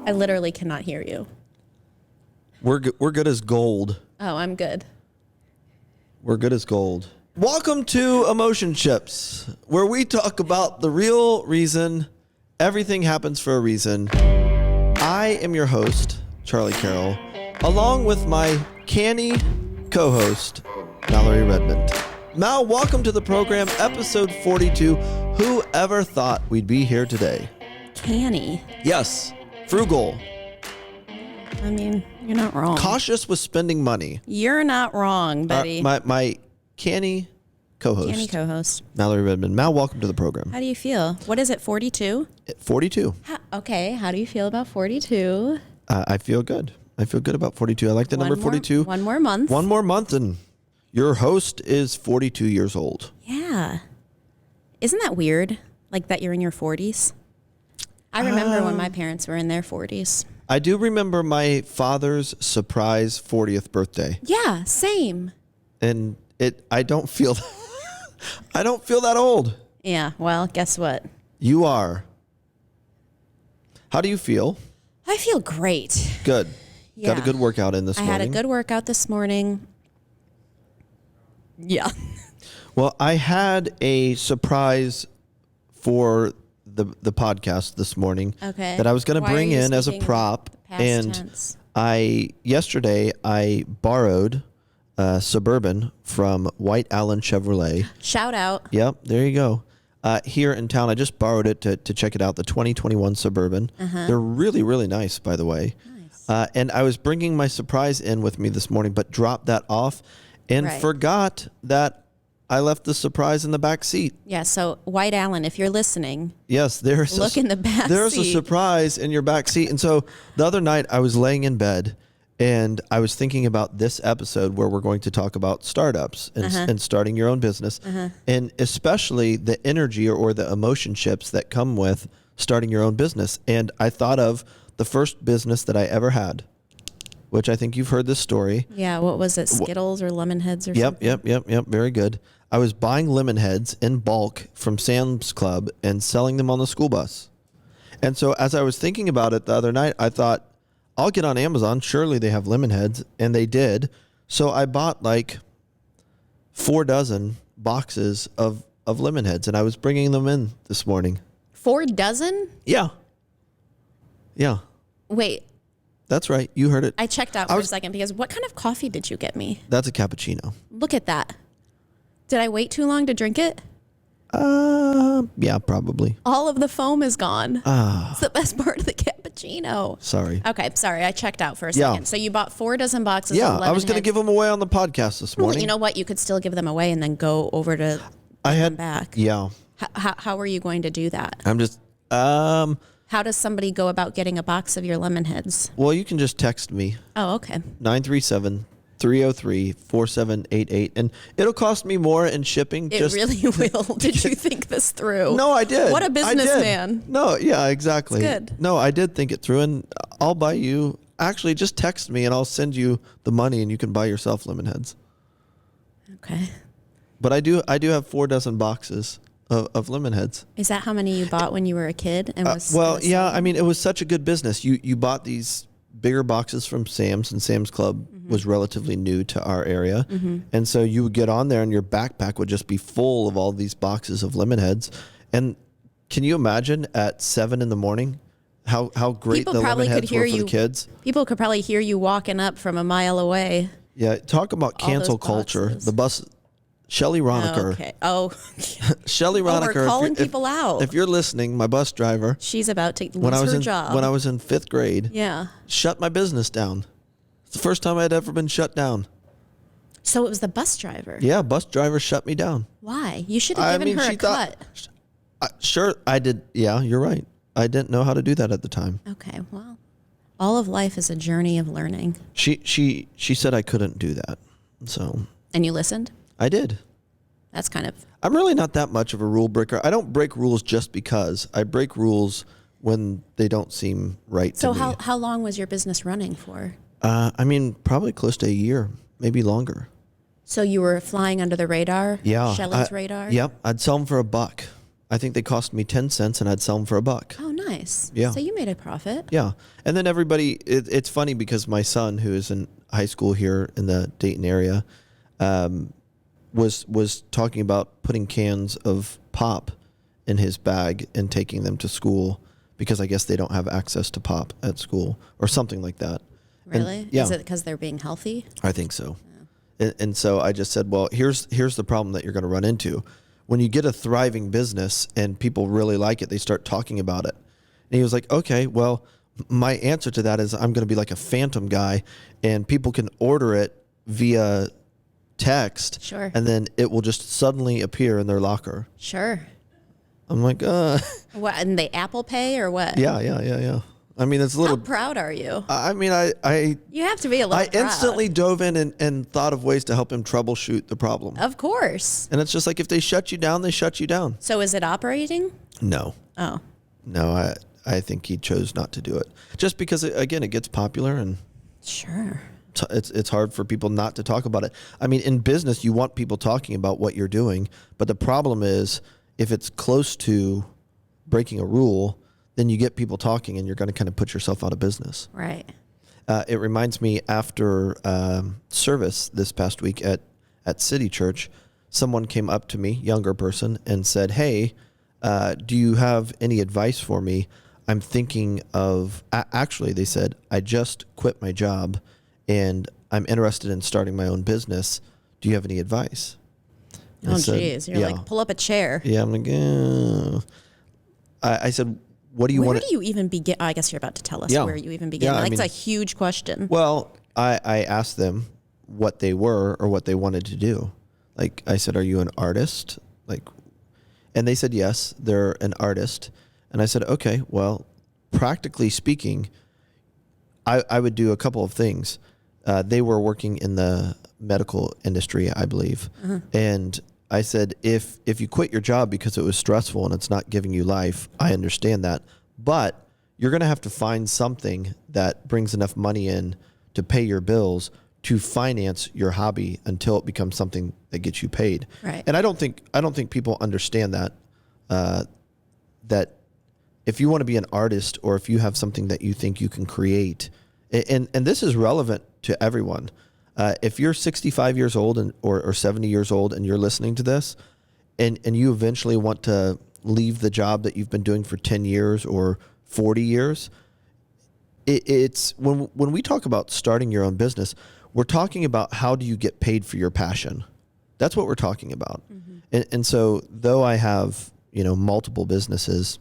I literally cannot hear you. We're good as gold. Oh, I'm good. We're good as gold. Welcome to Emotionships, where we talk about the real reason everything happens for a reason. I am your host, Charlie Carroll, along with my canny co-host, Mallory Redmond. Mal, welcome to the program, episode 42. Who ever thought we'd be here today? Canny. Yes, frugal. I mean, you're not wrong. Cautious with spending money. You're not wrong, Betty. My canny co-host. Canny co-host. Mallory Redmond. Mal, welcome to the program. How do you feel? What is it, 42? 42. Okay, how do you feel about 42? I feel good. I feel good about 42. I like the number 42. One more month. One more month, and your host is 42 years old. Yeah. Isn't that weird? Like that you're in your 40s? I remember when my parents were in their 40s. I do remember my father's surprise 40th birthday. Yeah, same. And I don't feel I don't feel that old. Yeah, well, guess what? You are. How do you feel? I feel great. Good. Yeah. Got a good workout in this morning. I had a good workout this morning. Yeah. Well, I had a surprise for the podcast this morning that I was going to bring in as a prop. And yesterday I borrowed a Suburban from White Allen Chevrolet. Shout out. Yep, there you go. Here in town, I just borrowed it to check it out, the 2021 Suburban. They're really, really nice, by the way. Nice. And I was bringing my surprise in with me this morning, but dropped that off and forgot that I left the surprise in the back seat. Yeah, so White Allen, if you're listening, yes, look in the back there's seat. A surprise in your back seat. And so the other night I was laying in bed and I was thinking about this episode where we're going to talk about startups and starting your own business, and especially the energy or the emotionships that come with starting your own business. And I thought of the first business that I ever had, which I think you've heard this story. Yeah, what was it, Skittles or Lemonheads or something? Yep, very good. I was buying Lemonheads in bulk from Sam's Club and selling them on the school bus. And so as I was thinking about it the other night, I thought, I'll get on Amazon. Surely they have Lemonheads. And they did. So I bought like 4 dozen boxes of Lemonheads, and I was bringing them in this morning. 4 dozen? Yeah. Wait. That's right. You heard it. I checked out for a second because what kind of coffee did you get me? That's a cappuccino. Look at that. Did I wait too long to drink it? Yeah, probably. All of the foam is gone. It's the best part of the cappuccino. Sorry. Okay, sorry. I checked out for a second. So you bought 4 dozen boxes of Lemonheads. I was going to give them away on the podcast this morning. Well, you know what? You could still give them away and then go over to them back. Yeah. How are you going to do that? I'm just... How does somebody go about getting a box of your Lemonheads? Well, you can just text me. Oh, okay. 937-303-4788. And it'll cost me more in shipping. It really will. Did you think this through? No, I did. What a businessman. No, yeah, exactly. It's good. No, I did think it through, and I'll buy you. Actually, just text me and I'll send you the money and you can buy yourself Lemonheads. Okay. But I do have 4 dozen boxes of Lemonheads. Is that how many you bought when you were a kid? And I mean, it was such a good business. You bought these bigger boxes from Sam's, and Sam's Club was relatively new to our area. And so you would get on there and your backpack would just be full of all these boxes of Lemonheads. And can you imagine at 7 a.m, how great the Lemonheads were for the kids? People could probably hear you walking up from a mile away. Yeah, talk about cancel culture. The bus... Shelly Roniker. Shelly Roniker. We're calling people out. If you're listening, my bus driver. She's about to lose her job. When I was in 5th grade. Yeah. Shut my business down. It's the first time I'd ever been shut down. So it was the bus driver. Yeah, bus driver shut me down. Why? You should have given her a cut. Sure, I did. Yeah, you're right. I didn't know how to do that at the time. Okay, well, all of life is a journey of learning. She said I couldn't do that. So. And you listened? I did. That's kind of... I'm really not that much of a rule breaker. I don't break rules just because. I break rules when they don't seem right to me. So how long was your business running for? I mean, probably close to a year, maybe longer. So you were flying under the radar? Yeah. Shelley's radar? Yep. I'd sell them for $1. I think they cost me 10 cents and I'd sell them for $1. Oh, nice. Yeah. So you made a profit. Yeah. And then everybody, it's funny because my son, who is in high school here in the Dayton area, was talking about putting cans of pop in his bag and taking them to school because I guess they don't have access to pop at school or something like that. Really? And, yeah. Is it because they're being healthy? I think so. And so I just said, well, here's the problem that you're going to run into. When you get a thriving business and people really like it, they start talking about it. And he was like, okay, well, my answer to that is I'm going to be like a phantom guy and people can order it via text. Sure. And then it will just suddenly appear in their locker. Sure. I'm like, What, and they Apple Pay or what? Yeah. I mean, it's a little. How proud are you? I mean, I You have to be a little proud. instantly dove in and thought of ways to help him troubleshoot the problem. Of course. And it's just like if they shut you down, they shut you down. So is it operating? No. Oh. No, I think he chose not to do it. Just because, again, it gets popular and Sure. it's hard for people not to talk about it. I mean, in business, you want people talking about what you're doing. But the problem is if it's close to breaking a rule, then you get people talking and you're going to kind of put yourself out of business. Right. It reminds me after service this past week at City Church, someone came up to me, younger person, and said, hey, do you have any advice for me? I'm thinking of, actually, they said, I just quit my job and I'm interested in starting my own business. Do you have any advice? Oh, jeez. You're like, pull up a chair. Yeah, I'm like, I said, what do you want? Where do you even begin? I guess you're about to tell us where you even begin. Yeah, Like, it's a huge question. Well, I asked them what they were or what they wanted to do. Like I said, are you an artist? And they said, yes, they're an artist. And I said, okay, well, practically speaking, I would do a couple of things. They were working in the medical industry, I believe. Uh-huh. And I said, if you quit your job because it was stressful and it's not giving you life, I understand that. But you're going to have to find something that brings enough money in to pay your bills to finance your hobby until it becomes something that gets you paid. Right. And I don't think people understand that, that if you want to be an artist or if you have something that you think you can create, and this is relevant to everyone. If you're 65 years old or 70 years old and you're listening to this and you eventually want to leave the job that you've been doing for 10 years or 40 years, it's when we talk about starting your own business, we're talking about how do you get paid for your passion. That's what we're talking about. Mm-hmm. And so though I have, multiple businesses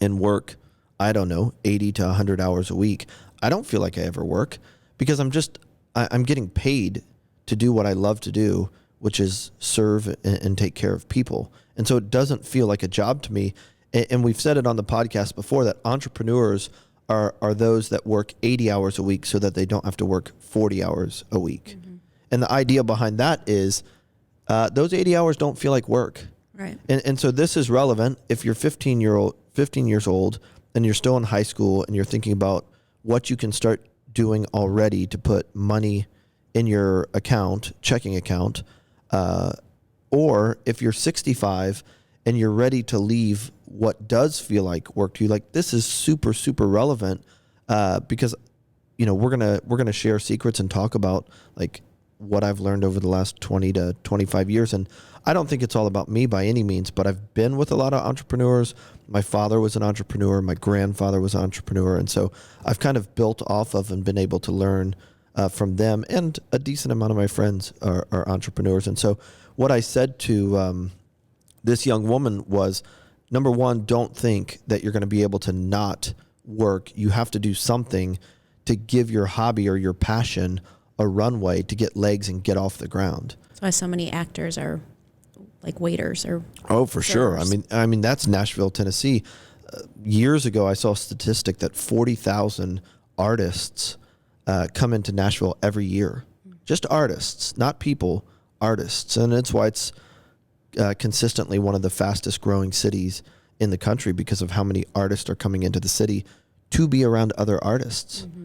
and work, I don't know, 80 to 100 hours a week, I don't feel like I ever work because I'm getting paid to do what I love to do, which is serve and take care of people. And so it doesn't feel like a job to me. And we've said it on the podcast before that entrepreneurs are those that work 80 hours a week so that they don't have to work 40 hours a week. Mm-hmm. And the idea behind that is those 80 hours don't feel like work. Right. And so this is relevant if you're 15 years old and you're still in high school and you're thinking about what you can start doing already to put money in your checking account, or if you're 65 and you're ready to leave what does feel like work to you, like this is super, super relevant, because, we're going to share secrets and talk about like what I've learned over the last 20 to 25 years. And I don't think it's all about me by any means, but I've been with a lot of entrepreneurs. My father was an entrepreneur. My grandfather was an entrepreneur. And so I've kind of built off of and been able to learn from them. And a decent amount of my friends are entrepreneurs. And so what I said to this young woman was, number one, don't think that you're going to be able to not work. You have to do something to give your hobby or your passion a runway to get legs and get off the ground. That's why so many actors are like waiters or for sure. I mean that's Nashville, Tennessee. Years ago, I saw a statistic that 40,000 artists come into Nashville every year. Just artists, not people, artists. And that's why it's consistently one of the fastest growing cities in the country because of how many artists are coming into the city to be around other artists. Mm-hmm.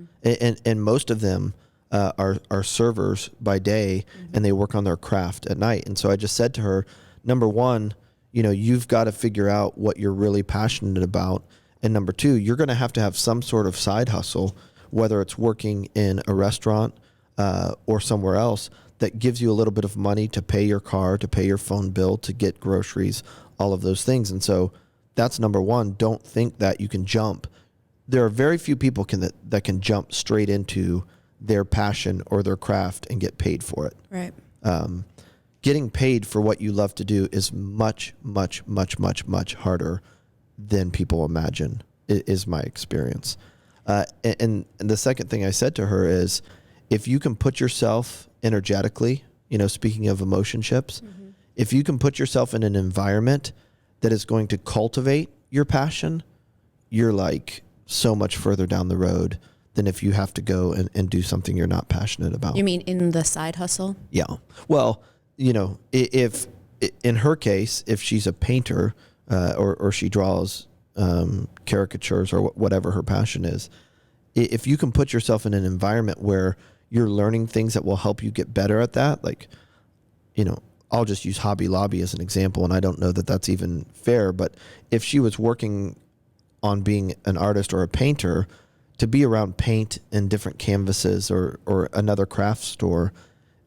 And most of them are servers by day, mm-hmm. and they work on their craft at night. And so I just said to her, number one, you've got to figure out what you're really passionate about. And number two, you're going to have some sort of side hustle, whether it's working in a restaurant or somewhere else, that gives you a little bit of money to pay your car, to pay your phone bill, to get groceries, all of those things. And so that's number one. Don't think that you can jump. There are very few people that can jump straight into their passion or their craft and get paid for it. Right. Getting paid for what you love to do is much, much, much, much, much harder than people imagine, is my experience. And the second thing I said to her is, if you can put yourself energetically, speaking of Emotionships, if you can put yourself in an environment that is going to cultivate your passion, you're like so much further down the road than if you have to go and do something you're not passionate about. You mean in the side hustle? Yeah. Well, if in her case, if she's a painter or she draws caricatures or whatever her passion is, if you can put yourself in an environment where you're learning things that will help you get better at that, like, I'll just use Hobby Lobby as an example, and I don't know that that's even fair, but if she was working on being an artist or a painter, to be around paint and different canvases or another craft store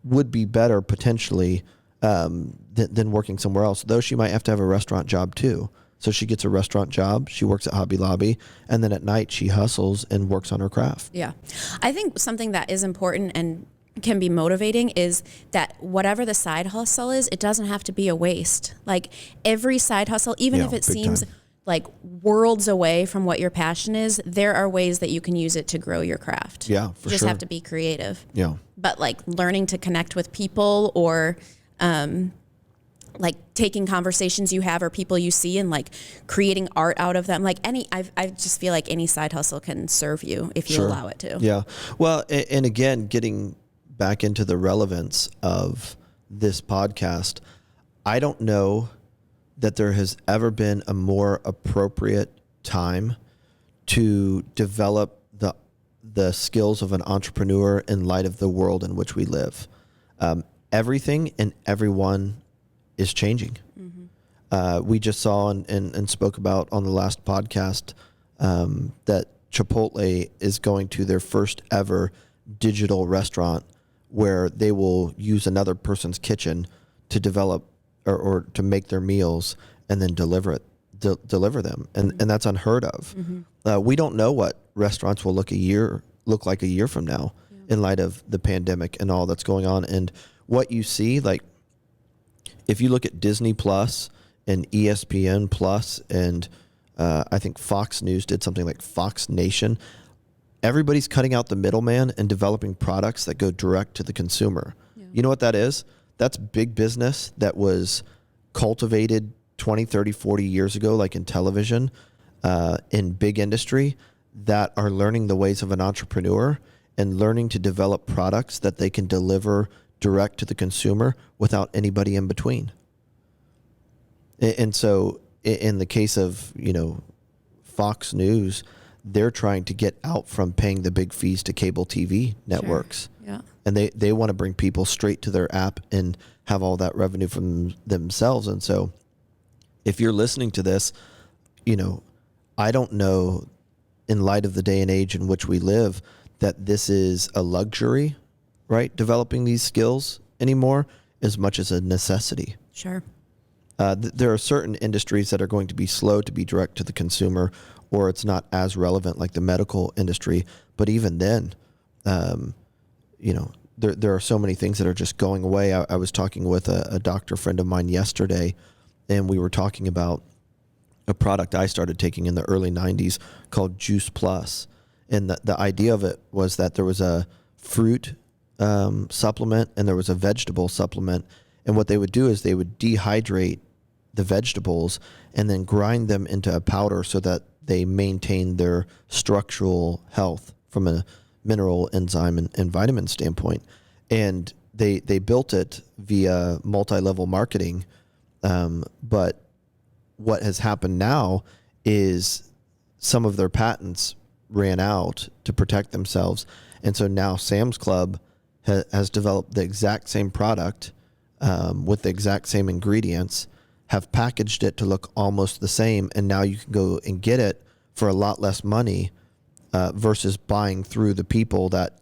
would be better potentially than working somewhere else, though she might have to have a restaurant job too. So she gets a restaurant job, she works at Hobby Lobby, and then at night she hustles and works on her craft. Yeah. I think something that is important and can be motivating is that whatever the side hustle is, it doesn't have to be a waste. Like every side hustle, even if it seems time. like worlds away from what your passion is, there are ways that you can use it to grow your craft. Yeah, for You just sure. have to be creative. Yeah. But like learning to connect with people or like taking conversations you have or people you see and like creating art out of them. Like I just feel like any side hustle can serve you if you allow it to. Yeah. Well, and again, getting back into the relevance of this podcast, I don't know that there has ever been a more appropriate time to develop the skills of an entrepreneur in light of the world in which we live. Everything and everyone is changing. We just saw and spoke about on the last podcast that Chipotle is going to their first ever digital restaurant where they will use another person's kitchen to develop or to make their meals and then deliver them. And that's unheard of. We don't know what restaurants will look like a year from now in light of the pandemic and all that's going on. And what you see, like if you look at Disney Plus and ESPN Plus and I think Fox News did something like Fox Nation, everybody's cutting out the middleman and developing products that go direct to the consumer. Yeah. You know what that is? That's big business that was cultivated 20, 30, 40 years ago, like in television, in big industry, that are learning the ways of an entrepreneur and learning to develop products that they can deliver direct to the consumer without anybody in between. And so in the case of, Fox News, they're trying to get out from paying the big fees to cable TV networks. Sure. Yeah. And they want to bring people straight to their app and have all that revenue from themselves. And so if you're listening to this, I don't know, in light of the day and age in which we live, that this is a luxury, right? Developing these skills anymore as much as a necessity. Sure. There are certain industries that are going to be slow to be direct to the consumer, or it's not as relevant, like the medical industry. But even then, there are so many things that are just going away. I was talking with a doctor friend of mine yesterday, and we were talking about a product I started taking in the early 90s called Juice Plus. And the idea of it was that there was a fruit supplement and there was a vegetable supplement. And what they would do is they would dehydrate the vegetables and then grind them into a powder so that they maintain their structural health from a mineral, enzyme, and vitamin standpoint. And they built it via multi-level marketing. But what has happened now is some of their patents ran out to protect themselves. And so now Sam's Club has developed the exact same product with the exact same ingredients, have packaged it to look almost the same, and now you can go and get it for a lot less money versus buying through the people that,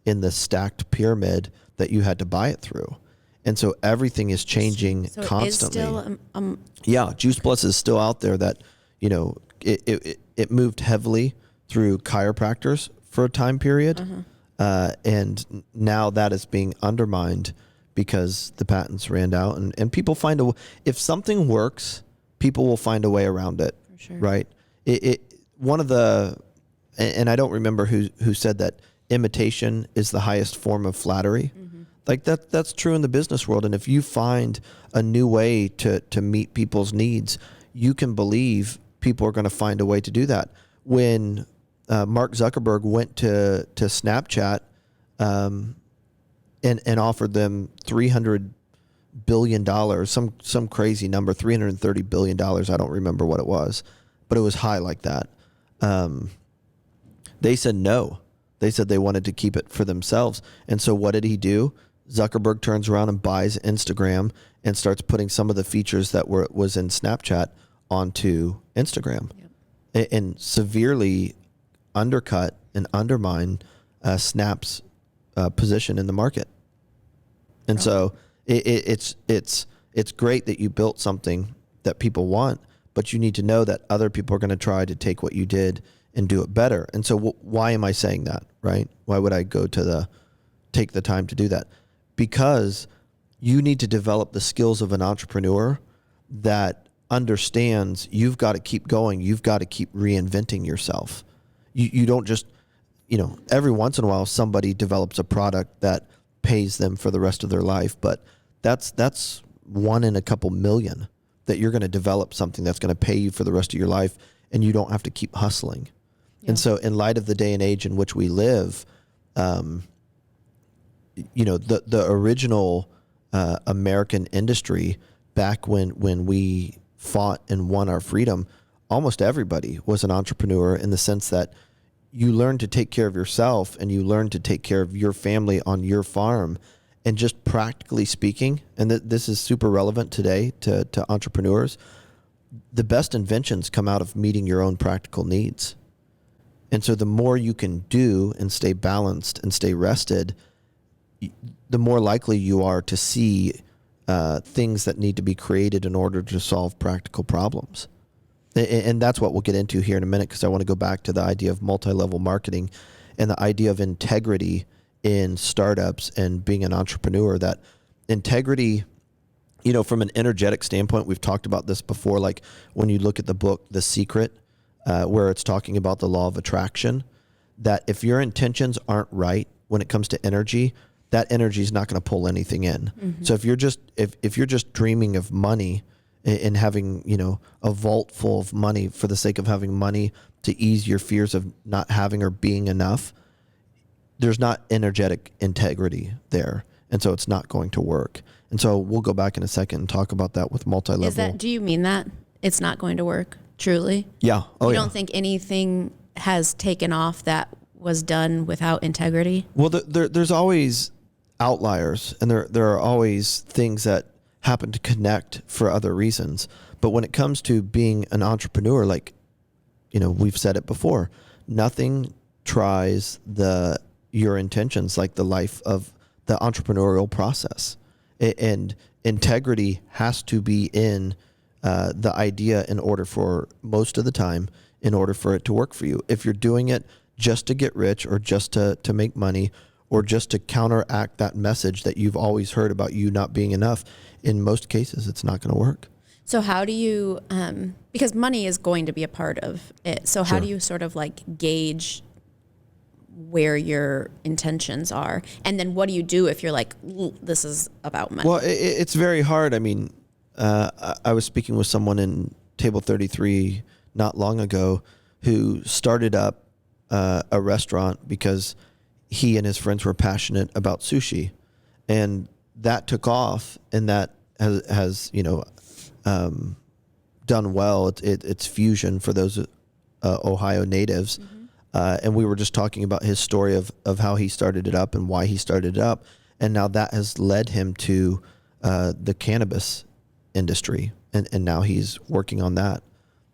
in the stacked pyramid that you had to buy it through. And so everything is changing constantly. It is still, yeah, Juice Plus is still out there that, it moved heavily through chiropractors for a time period. And now that is being undermined because the patents ran out, and people find if something works, people will find a way around it. For sure. Right. One of the, and I don't remember who said that imitation is the highest form of flattery. Like that's true in the business world. And if you find a new way to meet people's needs, you can believe people are going to find a way to do that. When Mark Zuckerberg went to Snapchat and offered them $300 billion, some crazy number, $330 billion. I don't remember what it was, but it was high like that. They said no. They said they wanted to keep it for themselves. And so what did he do? Zuckerberg turns around and buys Instagram and starts putting some of the features that was in Snapchat onto Instagram. Yep. And severely undercut and undermine Snap's position in the market. And so it's great that you built something that people want, but you need to know that other people are going to try to take what you did and do it better. And so why am I saying that, right? Why would I go to take the time to do that? Because you need to develop the skills of an entrepreneur that understands you've got to keep going. You've got to keep reinventing yourself. You don't just, every once in a while somebody develops a product that pays them for the rest of their life, but that's one in a couple million that you're going to develop something that's going to pay you for the rest of your life, and you don't have to keep hustling. Yeah. And so in light of the day and age in which we live, the original American industry back when we fought and won our freedom, almost everybody was an entrepreneur in the sense that you learn to take care of yourself and you learn to take care of your family on your farm. And just practically speaking, and this is super relevant today to entrepreneurs, the best inventions come out of meeting your own practical needs. And so the more you can do and stay balanced and stay rested, the more likely you are to see things that need to be created in order to solve practical problems. And that's what we'll get into here in a minute, because I want to go back to the idea of multi-level marketing and the idea of integrity in startups and being an entrepreneur. That integrity, from an energetic standpoint, we've talked about this before, like when you look at the book, The Secret, where it's talking about the law of attraction, that if your intentions aren't right when it comes to energy, that energy is not going to pull anything in. Mm-hmm. So if you're just dreaming of money and having, a vault full of money for the sake of having money to ease your fears of not having or being enough, there's not energetic integrity there. And so it's not going to work. And so we'll go back in a second and talk about that with multi-level. Do you mean that it's not going to work truly? Yeah. You don't think anything has taken off that was done without integrity? Well, there's always outliers, and there are always things that happen to connect for other reasons. But when it comes to being an entrepreneur, like, we've said it before, nothing tries your intentions like the life of the entrepreneurial process. And integrity has to be in the idea in order for most of the time, in order for it to work for you. If you're doing it just to get rich or just to make money or just to counteract that message that you've always heard about you not being enough, in most cases, it's not going to work. So how do you, because money is going to be a part of it. So how do you sort of like gauge where your intentions are? And then what do you do if you're like, this is about money? Well, it's very hard. I mean, I was speaking with someone in Table 33 not long ago who started up a restaurant because he and his friends were passionate about sushi, and that took off, and that has done well. It's fusion for those Ohio natives. Mm-hmm. And we were just talking about his story of how he started it up and why he started it up. And now that has led him to the cannabis industry And now he's working on that,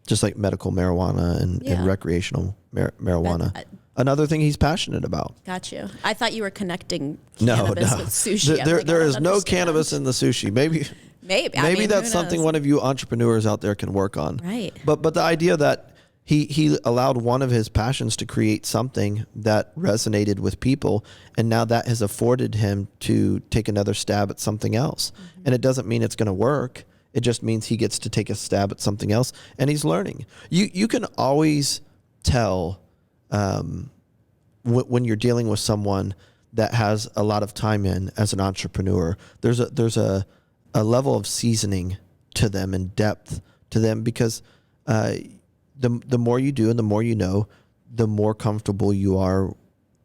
just like medical marijuana and recreational marijuana. Another thing he's passionate about. Got you. I thought you were connecting cannabis with sushi. There is no cannabis in the sushi. Maybe that's something one of you entrepreneurs out there can work on. Right. But the idea that he allowed one of his passions to create something that resonated with people, and now that has afforded him to take another stab at something else. Mm-hmm. And it doesn't mean it's going to work. It just means he gets to take a stab at something else, and he's learning. You can always tell when you're dealing with someone that has a lot of time in as an entrepreneur. There's a level of seasoning to them and depth to them, because the more you do and the more you know, the more comfortable you are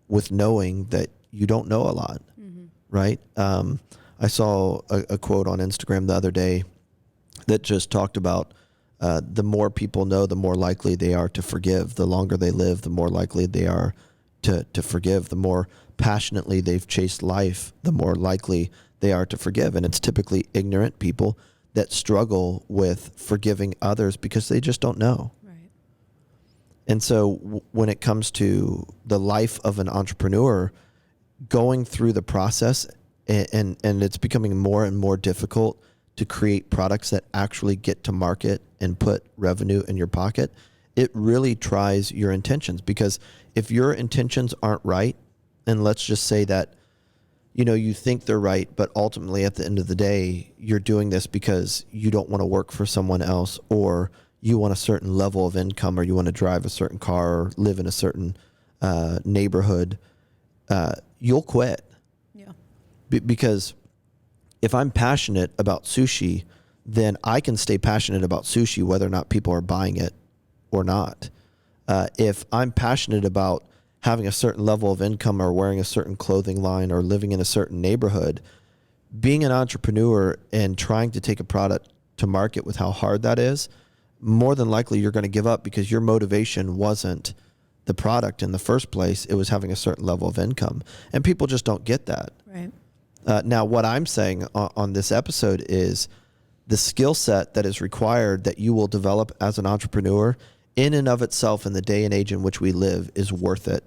with knowing that you don't know a lot, right? I saw a quote on Instagram the other day that just talked about the more people know, the more likely they are to forgive. The longer they live, the more likely they are to forgive. The more passionately they've chased life, the more likely they are to forgive. And it's typically ignorant people that struggle with forgiving others because they just don't know. Right. And so when it comes to the life of an entrepreneur, going through the process, and it's becoming more and more difficult to create products that actually get to market and put revenue in your pocket, it really tries your intentions. Because if your intentions aren't right, and let's just say that, you think they're right, but ultimately at the end of the day, you're doing this because you don't want to work for someone else, or you want a certain level of income, or you want to drive a certain car, or live in a certain neighborhood, you'll quit. Yeah. Because if I'm passionate about sushi, then I can stay passionate about sushi whether or not people are buying it or not. If I'm passionate about having a certain level of income, or wearing a certain clothing line, or living in a certain neighborhood, being an entrepreneur and trying to take a product to market with how hard that is, more than likely you're going to give up, because your motivation wasn't the product in the first place. It was having a certain level of income. And people just don't get that. Right. Now, what I'm saying on this episode is the skill set that is required that you will develop as an entrepreneur in and of itself, in the day and age in which we live, is worth it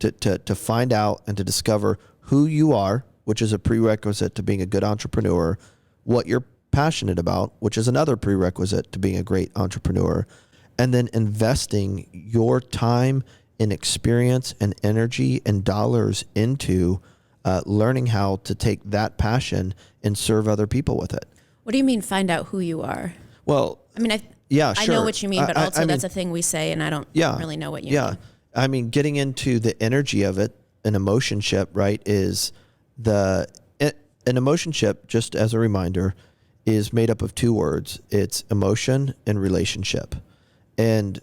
to find out and to discover who you are, which is a prerequisite to being a good entrepreneur, what you're passionate about, which is another prerequisite to being a great entrepreneur, and then investing your time and experience and energy and dollars into learning how to take that passion and serve other people with it. What do you mean find out who you are? Well, I mean, sure. I know what you mean, but also that's a thing we say, and I don't really know what you mean. I mean, getting into the energy of it, an emotionship, right, is an emotionship, just as a reminder, is made up of two words. It's emotion and relationship. And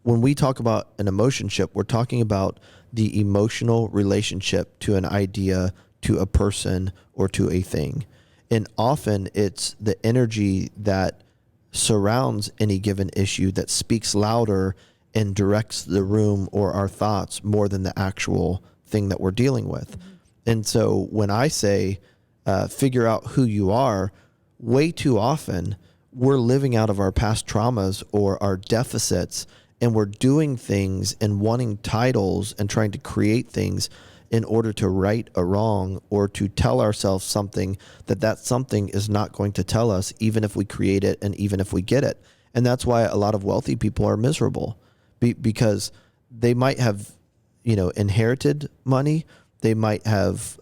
when we talk about an emotionship, we're talking about the emotional relationship to an idea, to a person, or to a thing. And often it's the energy that surrounds any given issue that speaks louder and directs the room or our thoughts more than the actual thing that we're dealing with. Mm-hmm. And so when I say figure out who you are, way too often we're living out of our past traumas or our deficits, and we're doing things and wanting titles and trying to create things in order to right a wrong, or to tell ourselves something that something is not going to tell us, even if we create it and even if we get it. And that's why a lot of wealthy people are miserable, because they might have, inherited money. They might have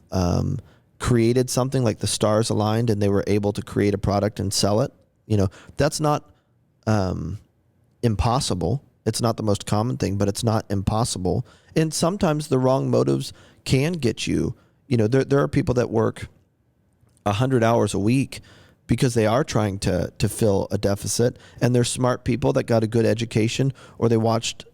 created something, like the stars aligned and they were able to create a product and sell it. That's not impossible. It's not the most common thing, but it's not impossible. And sometimes the wrong motives can get you. There are people that work 100 hours a week because they are trying to fill a deficit, and they're smart people that got a good education, or they watched,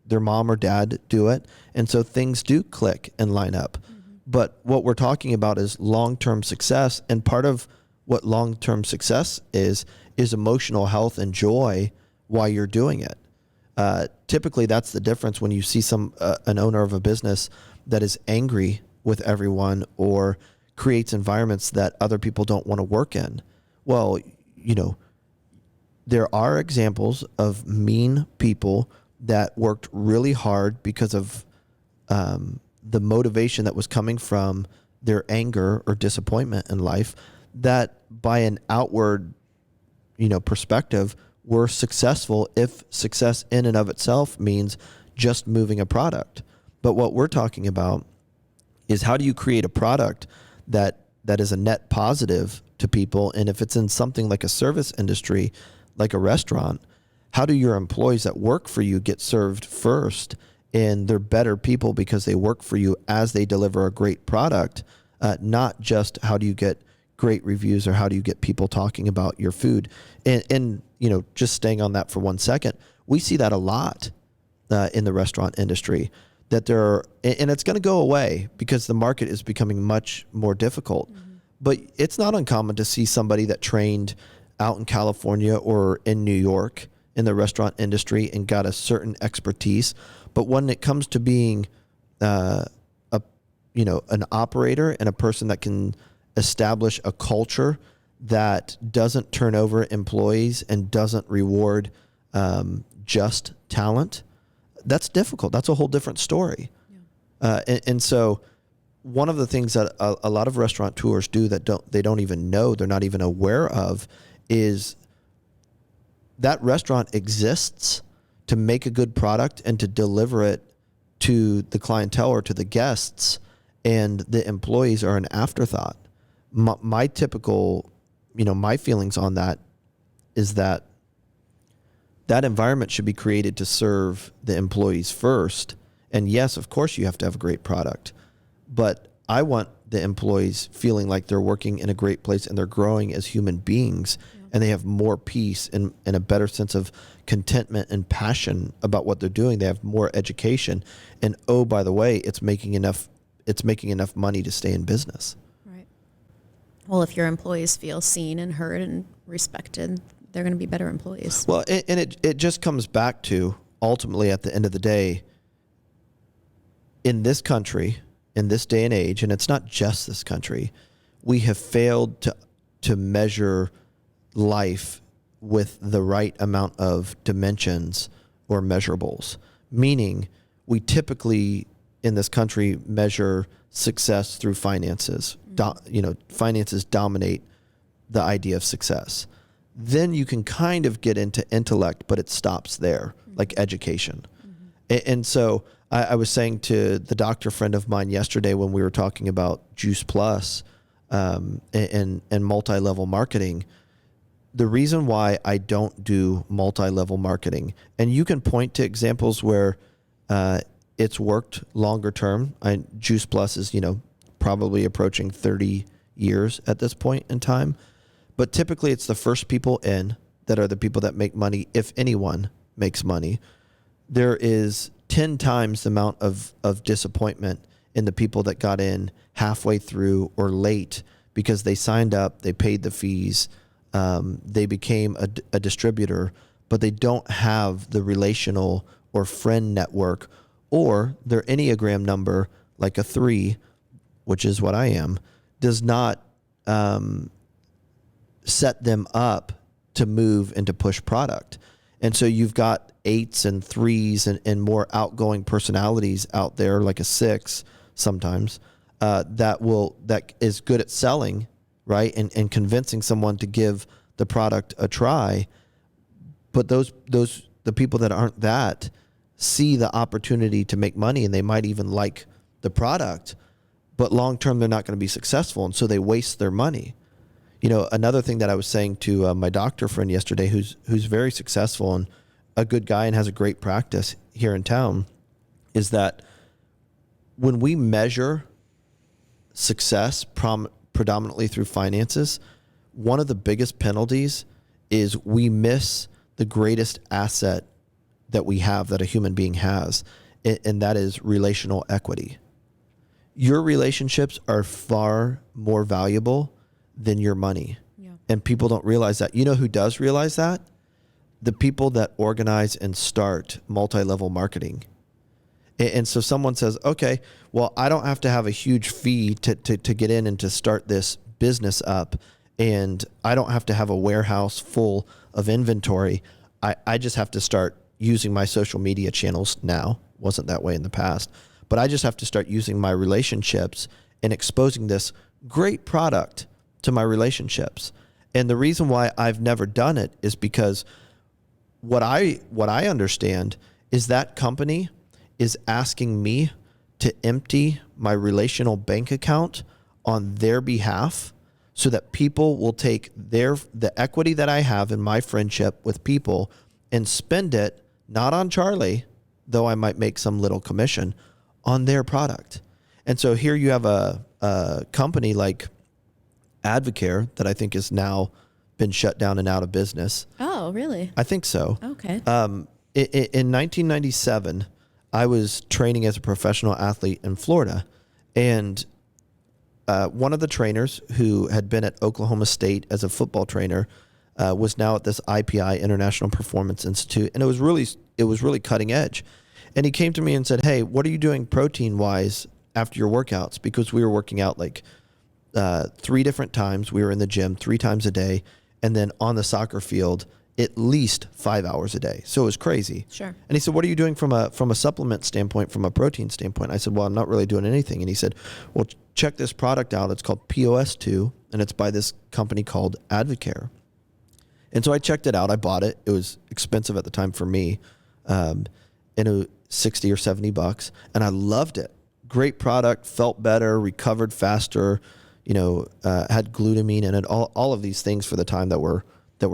their mom or dad do it. And so things do click and line up. Mm-hmm. But what we're talking about is long-term success. And part of what long-term success is emotional health and joy while you're doing it. Typically that's the difference when you see an owner of a business that is angry with everyone, or creates environments that other people don't want to work in. Well, there are examples of mean people that worked really hard because of the motivation that was coming from their anger or disappointment in life, that by an outward, perspective, were successful if success in and of itself means just moving a product. But what we're talking about is, how do you create a product that is a net positive to people? And if it's in something like a service industry, like a restaurant, how do your employees that work for you get served first? And they're better people because they work for you as they deliver a great product, not just how do you get great reviews or how do you get people talking about your food. And just staying on that for 1 second, we see that a lot in the restaurant industry, that there are, and it's going to go away because the market is becoming much more difficult. Mm-hmm. But it's not uncommon to see somebody that trained out in California or in New York in the restaurant industry and got a certain expertise. But when it comes to being an operator and a person that can establish a culture that doesn't turn over employees and doesn't reward just talent, that's difficult. That's a whole different story. Yeah. And so one of the things that a lot of restaurateurs do that they don't even know, they're not even aware of, is that restaurant exists to make a good product and to deliver it to the clientele or to the guests, and the employees are an afterthought. My typical, my feelings on that is that environment should be created to serve the employees first. And yes, of course, you have to have a great product, but I want the employees feeling like they're working in a great place and they're growing as human beings. Yeah. And they have more peace and a better sense of contentment and passion about what they're doing. They have more education. And oh, by the way, it's making enough money to stay in business. Right. Well, if your employees feel seen and heard and respected, they're going to be better employees. Well, and it just comes back to, ultimately, at the end of the day, in this country, in this day and age, and it's not just this country, we have failed to measure life with the right amount of dimensions or measurables. Meaning, we typically in this country measure success through finances. Finances dominate the idea of success. Then you can kind of get into intellect, but it stops there, like education. Mm-hmm. And so I was saying to the doctor friend of mine yesterday when we were talking about Juice Plus and multi-level marketing, the reason why I don't do multi-level marketing, and you can point to examples where it's worked longer term. Juice Plus is, probably approaching 30 years at this point in time. But typically it's the first people in that are the people that make money, if anyone makes money. There is 10 times the amount of disappointment in the people that got in halfway through or late because they signed up, they paid the fees, they became a distributor, but they don't have the relational or friend network, or their Enneagram number, like a 3, which is what I am, does not set them up to move and to push product. And so you've got 8s and 3s and more outgoing personalities out there, like a 6 sometimes, that is good at selling, right? And convincing someone to give the product a try. But the people that aren't that see the opportunity to make money, and they might even like the product, but long term they're not going to be successful, and so they waste their money. Another thing that I was saying to my doctor friend yesterday, who's very successful and a good guy and has a great practice here in town, is that when we measure success predominantly through finances, one of the biggest penalties is we miss the greatest asset that we have, that a human being has, and that is relational equity. Your relationships are far more valuable than your money. Yeah. And people don't realize that. You know who does realize that? The people that organize and start multi-level marketing. And so someone says, okay, well, I don't have to have a huge fee to get in and to start this business up. and I don't have to have a warehouse full of inventory. I just have to start using my social media channels now. Wasn't that way in the past, but I just have to start using my relationships and exposing this great product to my relationships. And the reason why I've never done it is because what I understand is that company is asking me to empty my relational bank account on their behalf so that people will take the equity that I have in my friendship with people and spend it not on Charlie, though I might make some little commission, on their product. And so here you have a company like Advocare that I think has now been shut down and out of business. Oh, really? I think so. Okay. In 1997, I was training as a professional athlete in Florida, and one of the trainers who had been at Oklahoma State as a football trainer was now at this IPI, International Performance Institute, and it was really cutting edge. And he came to me and said, "Hey, what are you doing protein wise after your workouts?" Because we were working out like 3 different times. We were in the gym 3 times a day, and then on the soccer field at least 5 hours a day. So it was crazy. Sure. And he said, "What are you doing from a supplement standpoint, from a protein standpoint?" I said, "Well, I'm not really doing anything." And he said, "Well, check this product out. It's called POS2, and it's by this company called Advocare." And so I checked it out. I bought it. It was expensive at the time for me, and it was $60 or $70, and I loved it. Great product, felt better, recovered faster. Had glutamine in it. All of these things for the time that were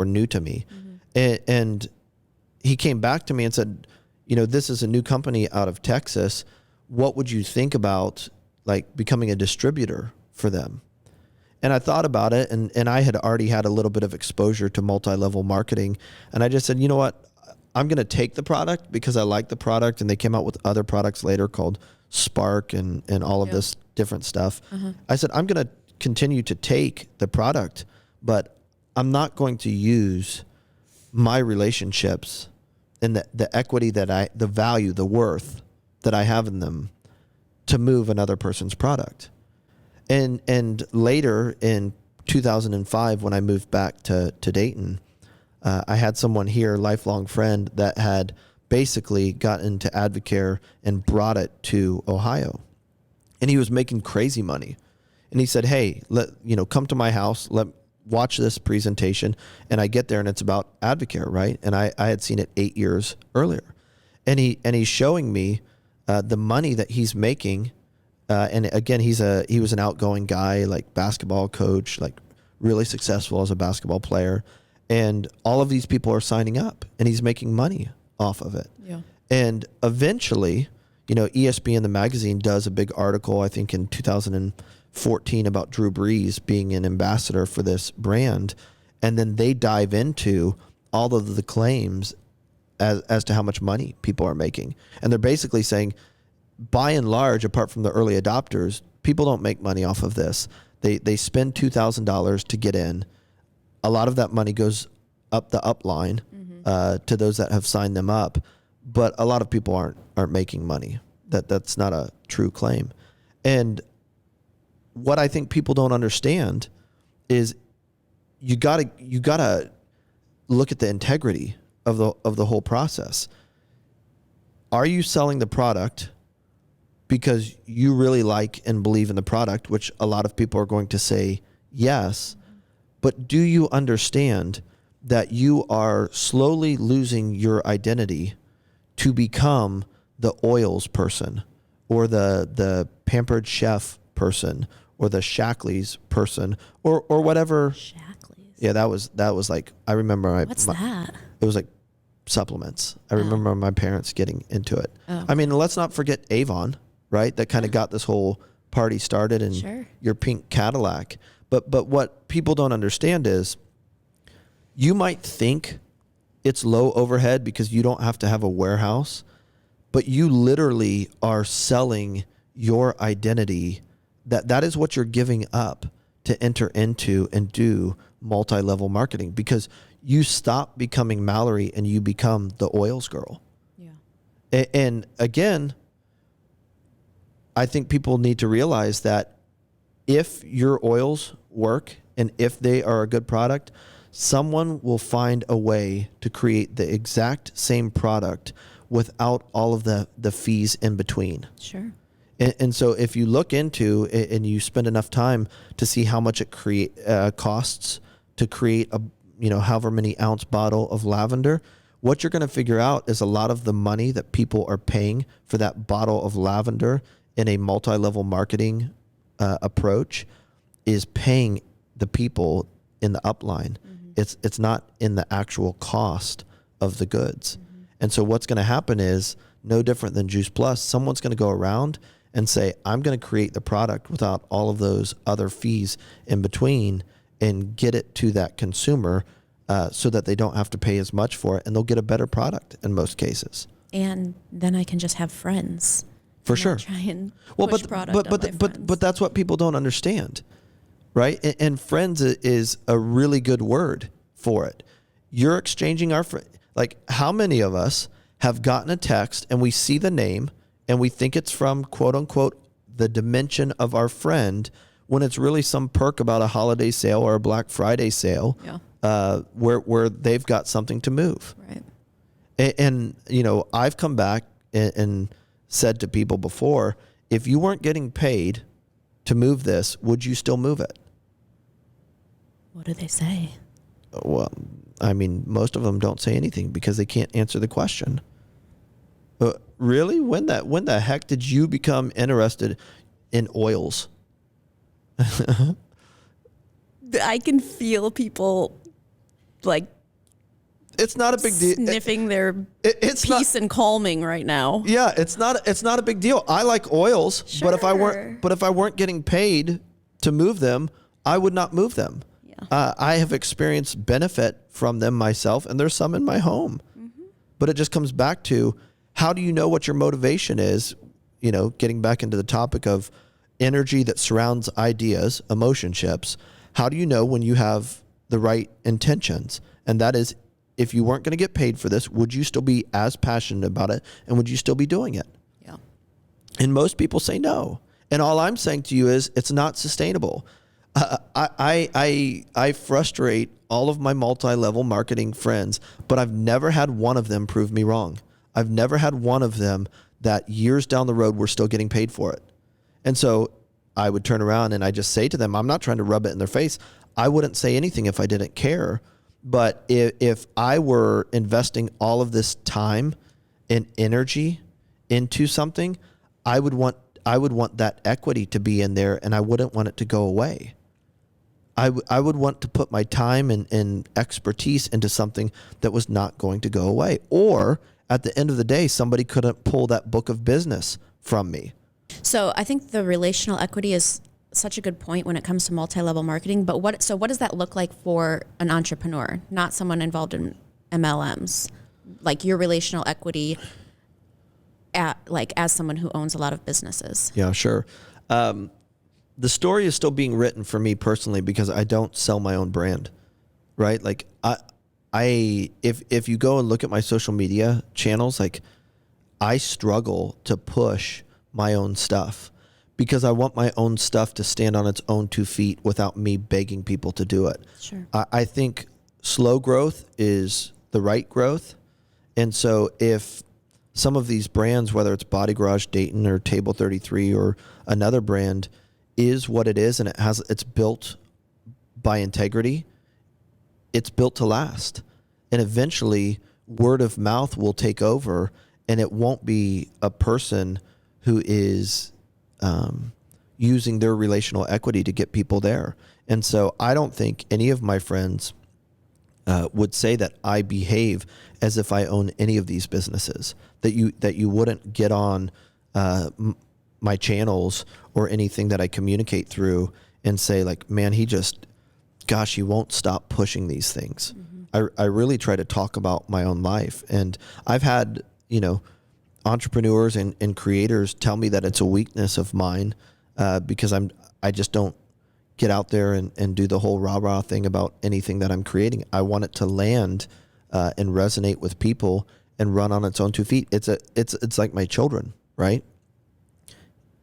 new to me. Mm-hmm. And he came back to me and said, "This is a new company out of Texas. What would you think about like becoming a distributor for them?" And I thought about it, and I had already had a little bit of exposure to multi-level marketing. And I just said, "You know what? I'm going to take the product because I like the product." And they came out with other products later called Spark and all of this different stuff. Uh-huh. I said, "I'm going to continue to take the product, but I'm not going to use my relationships and the equity the value, the worth that I have in them to move another person's product." And later in 2005, when I moved back to Dayton, I had someone here, lifelong friend, that had basically got into Advocare and brought it to Ohio. And he was making crazy money. And he said, "Hey, come to my house, watch this presentation." And I get there and it's about Advocare, right? And I had seen it 8 years earlier. And he's showing me the money that he's making. And again, he was an outgoing guy, like basketball coach, like really successful as a basketball player. And all of these people are signing up and he's making money off of it. Yeah. And eventually, ESPN, the magazine, does a big article, I think in 2014, about Drew Brees being an ambassador for this brand. And then they dive into all of the claims as to how much money people are making. And they're basically saying, by and large, apart from the early adopters, people don't make money off of this. They spend $2,000 to get in. A lot of that money goes up the upline to those that have signed them up, but a lot of people aren't making money. That's not a true claim. And what I think people don't understand is you gotta look at the integrity of the whole process. Are you selling the product because you really like and believe in the product, which a lot of people are going to say yes, but do you understand that you are slowly losing your identity to become the oils person or the pampered chef person or the Shackley's person or whatever? Shackley's. Yeah, that was like, I remember What's that? It was like supplements. I remember my parents getting into it. Oh. I mean, let's not forget Avon, right? That kind of got this whole party started, and your pink Cadillac. But what people don't understand is you might think it's low overhead because you don't have to have a warehouse, but you literally are selling your identity. That is what you're giving up to enter into and do multi-level marketing, because you stop becoming Mallory and you become the oils girl. Yeah. And again, I think people need to realize that if your oils work and if they are a good product, someone will find a way to create the exact same product without all of the fees in between. Sure. And so if you look into it and you spend enough time to see how much it costs to create a, however many ounce bottle of lavender, what you're going to figure out is a lot of the money that people are paying for that bottle of lavender in a multi-level marketing approach is paying the people in the upline. It's not in the actual cost of the goods. And so what's going to happen is no different than Juice Plus. Someone's going to go around and say, I'm going to create the product without all of those other fees in between and get it to that consumer so that they don't have to pay as much for it, and they'll get a better product in most cases. And then I can just have friends. For sure. Try and push product on my friends. But that's what people don't understand, right? And friends is a really good word for it. You're exchanging our friend. Like, how many of us have gotten a text and we see the name and we think it's from, quote unquote, the dimension of our friend, when it's really some perk about a holiday sale or a Black Friday sale, where they've got something to move. Right. And I've come back and said to people before, if you weren't getting paid to move this, would you still move it? What do they say? Well, I mean, most of them don't say anything because they can't answer the question. Really? When the heck did you become interested in oils? I can feel people like it's not a big deal. Sniffing their it's peace and calming right now. Yeah, it's not a big deal. I like oils, Sure. but if I weren't getting paid to move them, I would not move them. Yeah. I have experienced benefit from them myself, and there's some in my home. But it just comes back to, how do you know what your motivation is? Getting back into the topic of energy that surrounds ideas, emotionships. How do you know when you have the right intentions? And that is, if you weren't going to get paid for this, would you still be as passionate about it, and would you still be doing it? Yeah. And most people say no. And all I'm saying to you is, it's not sustainable. I frustrate all of my multi-level marketing friends, but I've never had one of them prove me wrong. I've never had one of them that years down the road we're still getting paid for it. And so I would turn around and I just say to them, I'm not trying to rub it in their face. I wouldn't say anything if I didn't care. But if I were investing all of this time and energy into something, I would want that equity to be in there, and I wouldn't want it to go away. I would want to put my time and expertise into something that was not going to go away. Or at the end of the day, somebody couldn't pull that book of business from me. So I think the relational equity is such a good point when it comes to multi-level marketing. But what does that look like for an entrepreneur, not someone involved in MLMs? Like your relational equity as someone who owns a lot of businesses. Yeah, sure. The story is still being written for me personally because I don't sell my own brand, right? Like if you go and look at my social media channels, like I struggle to push my own stuff because I want my own stuff to stand on its own 2 feet without me begging people to do it. Sure. I think slow growth is the right growth. And so if some of these brands, whether it's Body Garage Dayton or Table 33 or another brand, is what it is and it's built by integrity, it's built to last. And eventually word of mouth will take over, and it won't be a person who is using their relational equity to get people there. And so I don't think any of my friends would say that I behave as if I own any of these businesses, that you wouldn't get on my channels or anything that I communicate through and say like, man, he won't stop pushing these things. Mm-hmm. I really try to talk about my own life. And I've had, entrepreneurs and creators tell me that it's a weakness of mine because I just don't get out there and do the whole rah-rah thing about anything that I'm creating. I want it to land and resonate with people and run on its own 2 feet. It's like my children, right?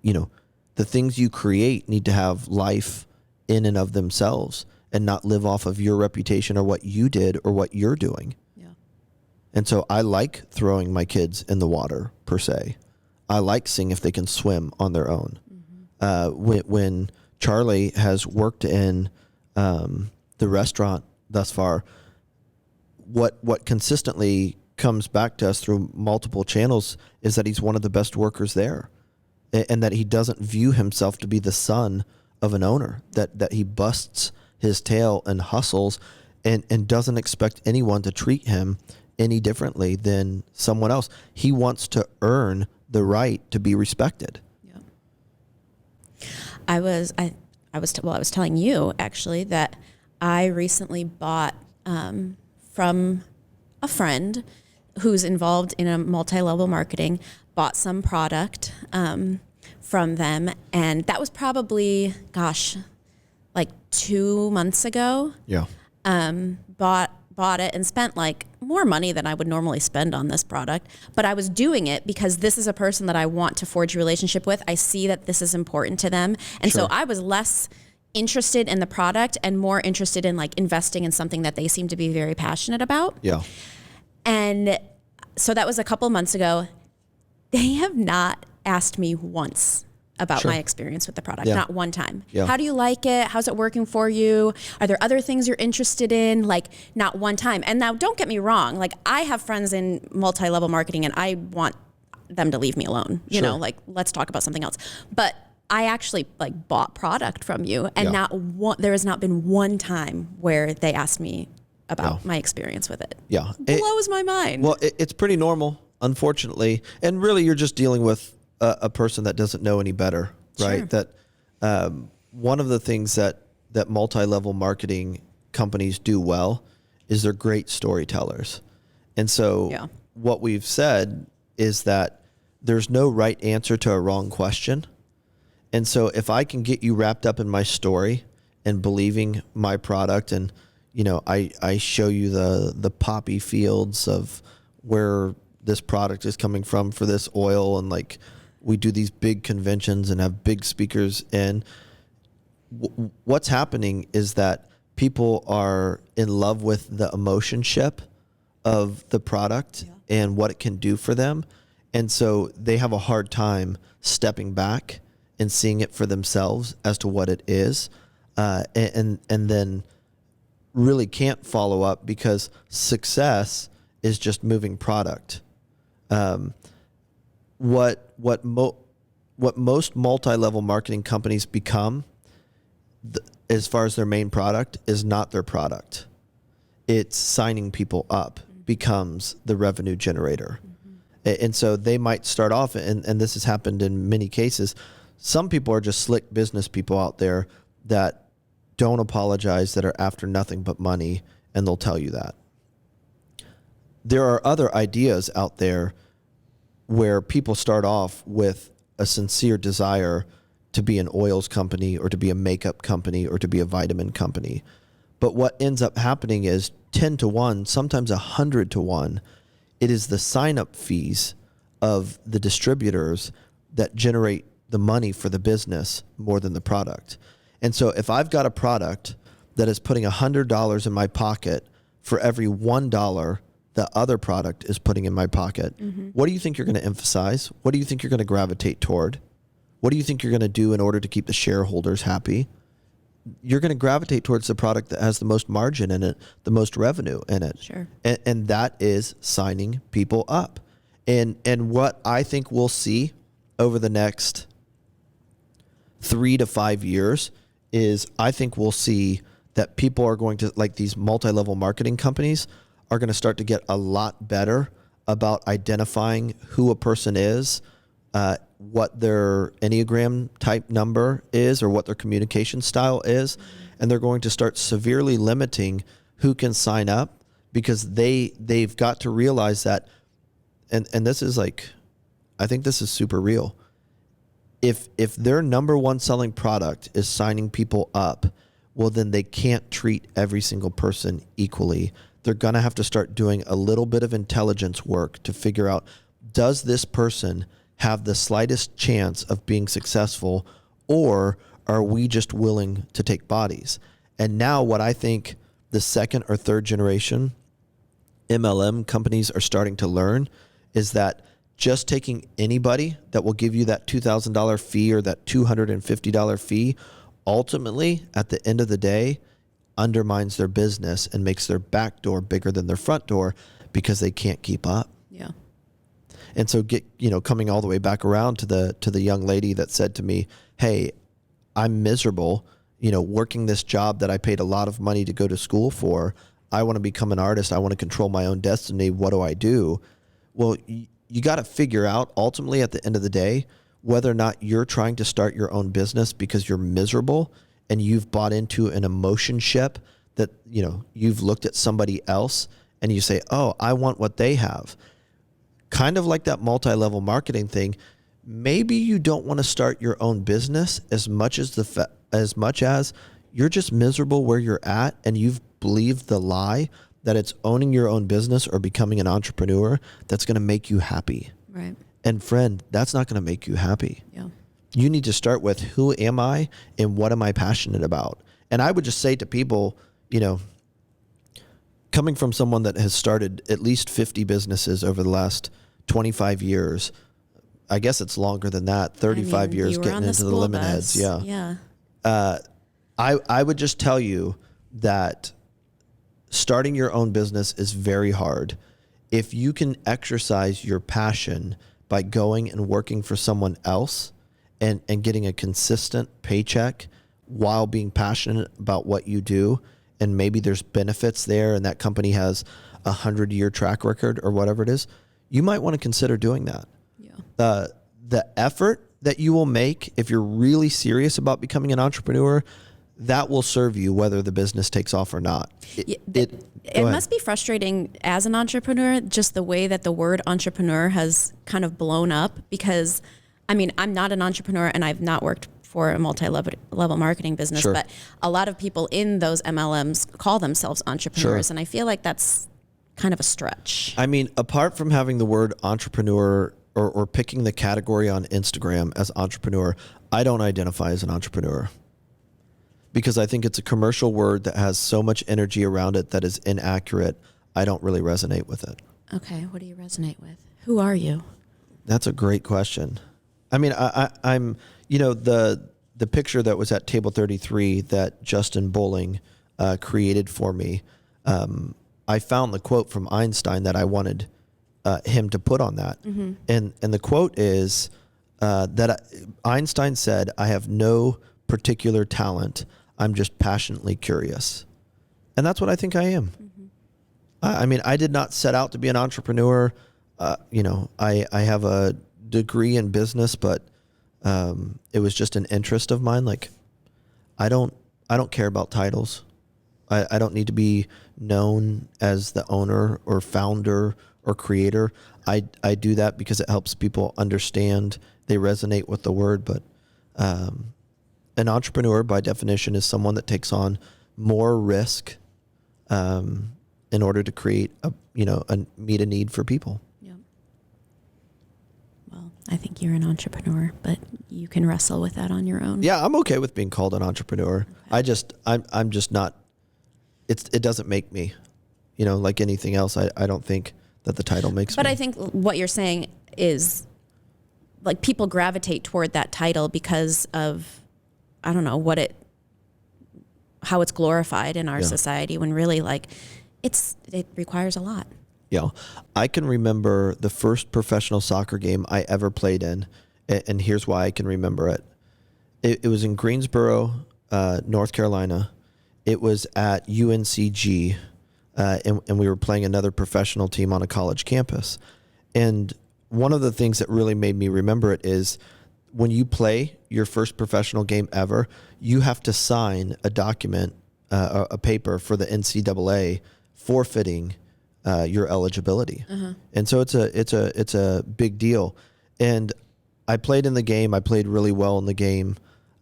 The things you create need to have life in and of themselves. and not live off of your reputation or what you did or what you're doing. Yeah. And so I like throwing my kids in the water, per se. I like seeing if they can swim on their own. When Charlie has worked in the restaurant thus far, what consistently comes back to us through multiple channels is that he's one of the best workers there, and that he doesn't view himself to be the son of an owner, that he busts his tail and hustles and doesn't expect anyone to treat him any differently than someone else. He wants to earn the right to be respected. Yeah. I was telling you actually that I recently bought from a friend who's involved in a multi-level marketing, bought some product from them. And that was probably, like 2 months ago. Yeah. Bought it and spent like more money than I would normally spend on this product. But I was doing it because this is a person that I want to forge a relationship with. I see that this is important to them. And Sure. so I was less interested in the product and more interested in like investing in something that they seem to be very passionate about. Yeah. And so that was a couple months ago. They have not asked me once about Sure. my experience with the product. Yeah. Not one time. Yeah. How do you like it? How's it working for you? Are there other things you're interested in? Like, not one time. And now don't get me wrong. Like, I have friends in multi-level marketing and I want them to leave me alone. You Sure. know, like, let's talk about something else. But I actually like bought product from you, and there has not been one time where they asked me about my experience with it. Yeah. Blows my mind. Well, it's pretty normal, unfortunately. And really, you're just dealing with a person that doesn't know any better, right? Sure. That one of the things that multi-level marketing companies do well is they're great storytellers. And so what we've said is that there's no right answer to a wrong question. And so if I can get you wrapped up in my story and believing my product, and I show you the poppy fields of where this product is coming from for this oil, and like we do these big conventions and have big speakers in, what's happening is that people are in love with the emotionship of the product and what it can do for them. And so they have a hard time stepping back and seeing it for themselves as to what it is, and then really can't follow up because success is just moving product. What most multi-level marketing companies become, as far as their main product, is not their product. It's signing people up becomes the revenue generator. And so they might start off, and this has happened in many cases. Some people are just slick business people out there that don't apologize, that are after nothing but money, and they'll tell you that. There are other ideas out there where people start off with a sincere desire to be an oils company or to be a makeup company or to be a vitamin company. But what ends up happening is 10 to 1, sometimes 100 to 1, it is the sign-up fees of the distributors that generate the money for the business more than the product. And so if I've got a product that is putting $100 in my pocket for every $1 the other product is putting in my pocket, what do you think you're going to emphasize? What do you think you're going to gravitate toward? What do you think you're going to do in order to keep the shareholders happy? You're going to gravitate towards the product that has the most margin in it, the most revenue in it. Sure. And that is signing people up. And what I think we'll see over the next 3 to 5 years is I think we'll see that people are going to, like these multi-level marketing companies, are going to start to get a lot better about identifying who a person is, what their Enneagram type number is, or what their communication style is. And they're going to start severely limiting who can sign up, because they've got to realize that, and this is like, I think this is super real. If their number one selling product is signing people up, well, then they can't treat every single person equally. They're going to have to start doing a little bit of intelligence work to figure out, does this person have the slightest chance of being successful, or are we just willing to take bodies? And now what I think the second or third generation MLM companies are starting to learn is that just taking anybody that will give you that $2,000 fee or that $250 fee, ultimately, at the end of the day, undermines their business and makes their back door bigger than their front door because they can't keep up. Yeah. And so coming all the way back around to the young lady that said to me, "Hey, I'm miserable, working this job that I paid a lot of money to go to school for. I want to become an artist. I want to control my own destiny. What do I do?" Well, you got to figure out ultimately at the end of the day whether or not you're trying to start your own business because you're miserable and you've bought into an emotionship that, you've looked at somebody else and you say, "Oh, I want what they have." Kind of like that multi-level marketing thing. Maybe you don't want to start your own business as much as you're just miserable where you're at and you've believed the lie that it's owning your own business or becoming an entrepreneur that's going to make you happy. Right. And friend, that's not going to make you happy. Yeah. You need to start with, who am I and what am I passionate about? And I would just say to people, coming from someone that has started at least 50 businesses over the last 25 years, I guess it's longer than that, 35 years getting into the lemon heads. Yeah. Yeah. I would just tell you that starting your own business is very hard. If you can exercise your passion by going and working for someone else and getting a consistent paycheck while being passionate about what you do, and maybe there's benefits there and that company has a 100-year track record or whatever it is, you might want to consider doing that. Yeah. The effort that you will make if you're really serious about becoming an entrepreneur, that will serve you whether the business takes off or not. It must be frustrating as an entrepreneur, just the way that the word entrepreneur has kind of blown up, because I'm not an entrepreneur and I've not worked for a multi-level marketing business, Sure. but a lot of people in those MLMs call themselves entrepreneurs. Sure. And I feel like that's kind of a stretch. Apart from having the word entrepreneur or picking the category on Instagram as entrepreneur, I don't identify as an entrepreneur because I think it's a commercial word that has so much energy around it that is inaccurate. I don't really resonate with it. Okay. What do you resonate with? Who are you? That's a great question. I'm the picture that was at table 33 that Justin Bowling created for me. I found the quote from Einstein that I wanted him to put on that. Mm-hmm. And the quote is Einstein said, "I have no particular talent. I'm just passionately curious." And that's what I think I am. Mm-hmm. I did not set out to be an entrepreneur. I have a degree in business, but it was just an interest of mine. Like, I don't care about titles. I don't need to be known as the owner or founder or creator. I do that because it helps people understand. They resonate with the word. But an entrepreneur, by definition, is someone that takes on more risk in order to create meet a need for people. Yeah. Well, I think you're an entrepreneur, but you can wrestle with that on your own. Yeah, I'm okay with being called an entrepreneur. Okay. I'm just not. It doesn't make me, like anything else. I don't think that the title makes me. But I think what you're saying is, like, people gravitate toward that title because of, I don't know, how it's glorified in our society, when really, like, it requires a lot. Yeah. I can remember the first professional soccer game I ever played in, and here's why I can remember it. It was in Greensboro, North Carolina. It was at UNCG, and we were playing another professional team on a college campus. And one of the things that really made me remember it is when you play your first professional game ever, you have to sign a document, a paper for the NCAA forfeiting your eligibility. Uh-huh. And so it's a big deal. And I played in the game. I played really well in the game.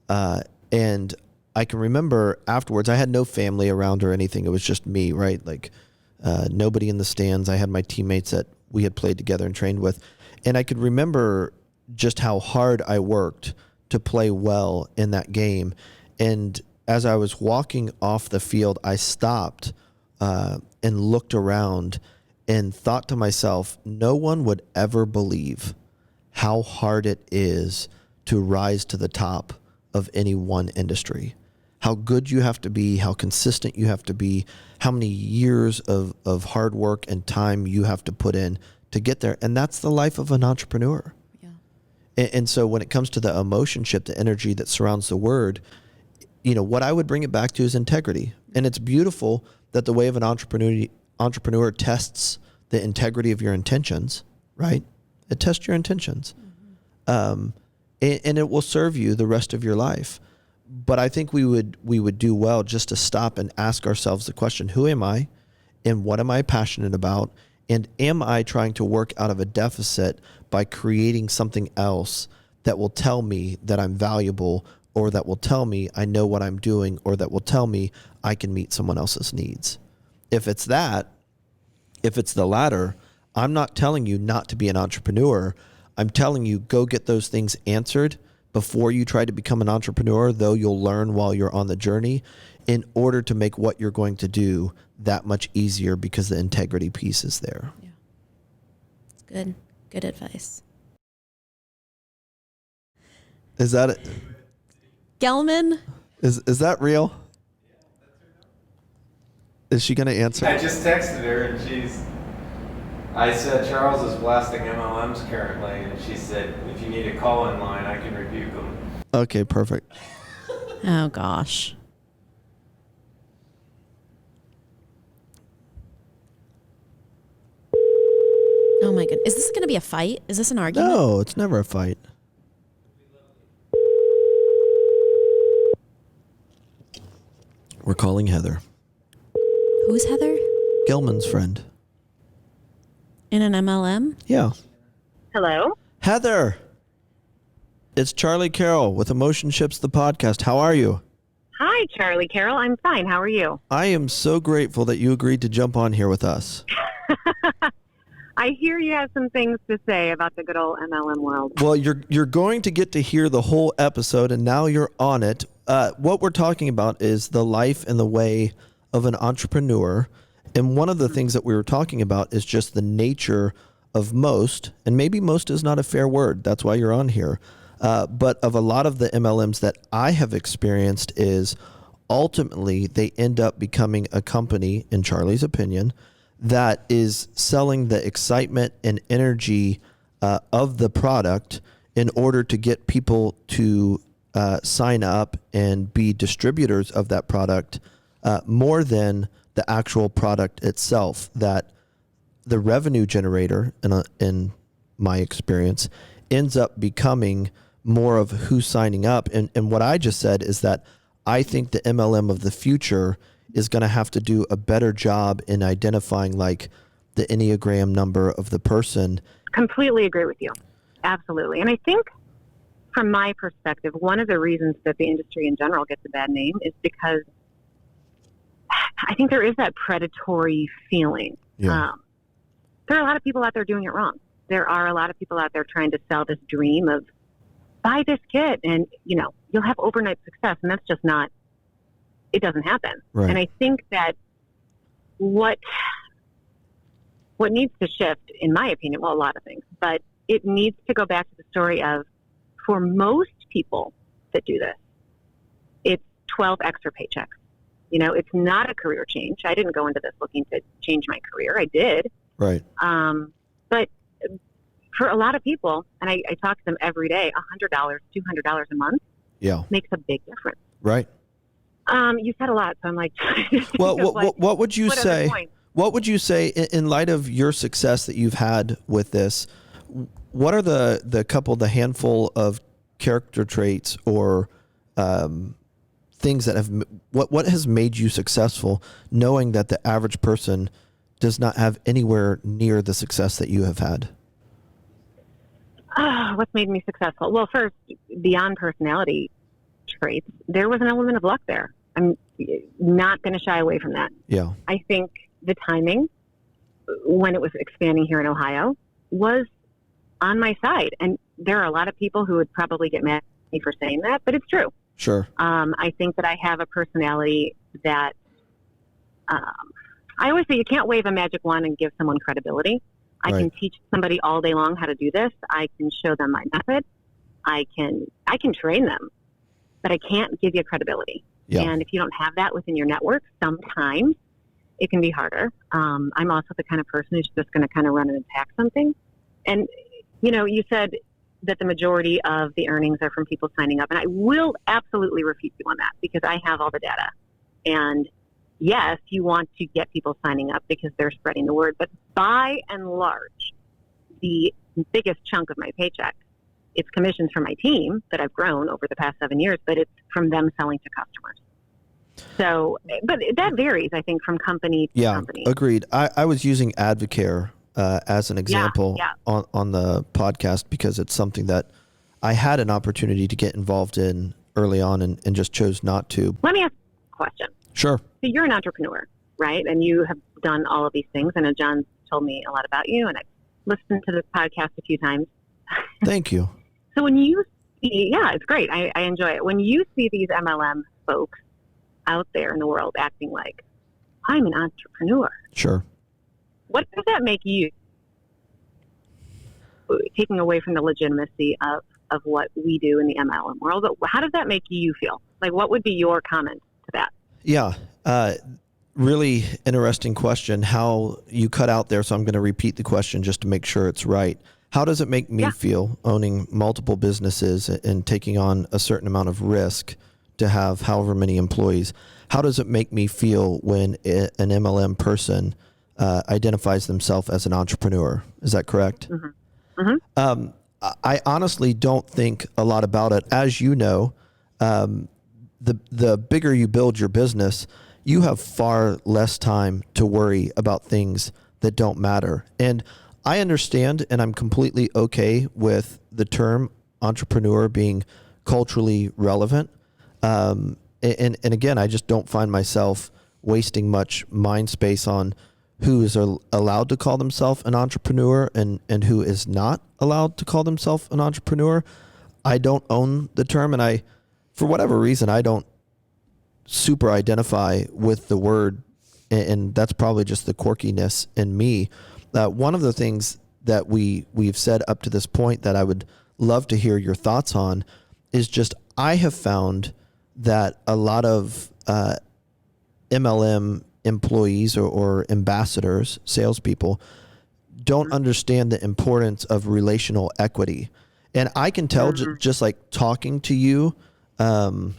And I can remember afterwards, I had no family around or anything. It was just me, right? Like nobody in the stands. I had my teammates that we had played together and trained with. And I could remember just how hard I worked to play well in that game. And as I was walking off the field, I stopped and looked around and thought to myself, no one would ever believe how hard it is to rise to the top of any one industry. How good you have to be, how consistent you have to be, how many years of hard work and time you have to put in to get there. And that's the life of an entrepreneur. Yeah. And so when it comes to the emotionship, the energy that surrounds the word, what I would bring it back to is integrity. And it's beautiful that the way of an entrepreneur tests the integrity of your intentions, right? It tests your intentions. Mm-hmm. And it will serve you the rest of your life. But I think we would do well just to stop and ask ourselves the question, who am I and what am I passionate about? And am I trying to work out of a deficit by creating something else that will tell me that I'm valuable, or that will tell me I know what I'm doing, or that will tell me I can meet someone else's needs? If it's the latter, I'm not telling you not to be an entrepreneur. I'm telling you, go get those things answered before you try to become an entrepreneur, though you'll learn while you're on the journey, in order to make what you're going to do that much easier, because the integrity piece is there. Yeah. It's good. Good advice. Is that it? Gelman? Is that real? Is she going to answer? I just texted her and I said, Charles is blasting MLMs currently, and she said, if you need a call-in line, I can rebuke them. Okay, perfect. Oh, gosh. Oh, my goodness. Is this going to be a fight? Is this an argument? No, it's never a fight. We're calling Heather. Who's Heather? Gelman's friend. In an MLM? Yeah. Hello? Heather, it's Charlie Carroll with Emotionships, the podcast. How are you? Hi, Charlie Carroll. I'm fine. How are you? I am so grateful that you agreed to jump on here with us. I hear you have some things to say about the good old MLM world. Well, you're going to get to hear the whole episode, and now you're on it. What we're talking about is the life and the way of an entrepreneur. And one of the things that we were talking about is just the nature of most, and maybe most is not a fair word, that's why you're on here, but of a lot of the MLMs that I have experienced is ultimately they end up becoming a company, in Charlie's opinion, that is selling the excitement and energy of the product in order to get people to sign up and be distributors of that product more than the actual product itself. That the revenue generator, in my experience, ends up becoming more of who's signing up. And what I just said is that I think the MLM of the future is going to have to do a better job in identifying like the Enneagram number of the person. Completely agree with you. Absolutely. And I think from my perspective, one of the reasons that the industry in general gets a bad name is because I think there is that predatory feeling. Yeah. There are a lot of people out there doing it wrong. There are a lot of people out there trying to sell this dream of buy this kit and, you'll have overnight success. And that's just not, it doesn't happen. Right. And I think that what needs to shift, in my opinion, well, a lot of things, but it needs to go back to the story of, for most people that do this, it's 12 extra paychecks. It's not a career change. I didn't go into this looking to change my career. I did. Right. But for a lot of people, and I talk to them every day, $100, $200 a month makes a big difference. Right. You said a lot, so I'm like, well, what would you say? Point? What would you say in light of your success that you've had with this? What are the handful of character traits or things that have what has made you successful, knowing that the average person does not have anywhere near the success that you have had? What's made me successful? Well, first, beyond personality traits, there was an element of luck there. I'm not going to shy away from that. Yeah. I think the timing, when it was expanding here in Ohio, was on my side. And there are a lot of people who would probably get mad at me for saying that, but it's true. Sure. I think that I have a personality that I always say you can't wave a magic wand and give someone credibility. I Right. can teach somebody all day long how to do this. I can show them my method. I can train them, but I can't give you credibility. Yeah. And if you don't have that within your network, sometimes it can be harder. I'm also the kind of person who's just going to kind of run and attack something. And, you said that the majority of the earnings are from people signing up. And I will absolutely refute you on that because I have all the data. And yes, you want to get people signing up because they're spreading the word. But by and large, the biggest chunk of my paycheck, it's commissions from my team that I've grown over the past 7 years, but it's from them selling to customers. So, but that varies, I think, from company to company. Yeah, agreed. I was using Advocare as an example on the podcast because it's something that I had an opportunity to get involved in early on and just chose not to. Let me ask a question. Sure. So you're an entrepreneur, right? And you have done all of these things. I know John told me a lot about you, and I've listened to this podcast a few times. Thank you. So when you see, it's great. I enjoy it. When you see these MLM folks out there in the world acting like, I'm an entrepreneur. Sure. What does that make you, taking away from the legitimacy of what we do in the MLM world? But how does that make you feel? Like, what would be your comment to that? Yeah. Really interesting question. How you cut out there. So I'm going to repeat the question just to make sure it's right. How does it make me feel owning multiple businesses and taking on a certain amount of risk to have however many employees? How does it make me feel when an MLM person identifies themselves as an entrepreneur? Is that correct? Mm-hmm. Mm-hmm. I honestly don't think a lot about it. As you know, the bigger you build your business, you have far less time to worry about things that don't matter. And I understand, and I'm completely okay with the term entrepreneur being culturally relevant. And again, I just don't find myself wasting much mind space on who is allowed to call themselves an entrepreneur and who is not allowed to call themselves an entrepreneur. I don't own the term, and for whatever reason, I don't super identify with the word, and that's probably just the quirkiness in me. One of the things that we've said up to this point that I would love to hear your thoughts on is just I have found that a lot of MLM employees or ambassadors, salespeople, don't understand the importance of relational equity. And I can tell just like talking to you in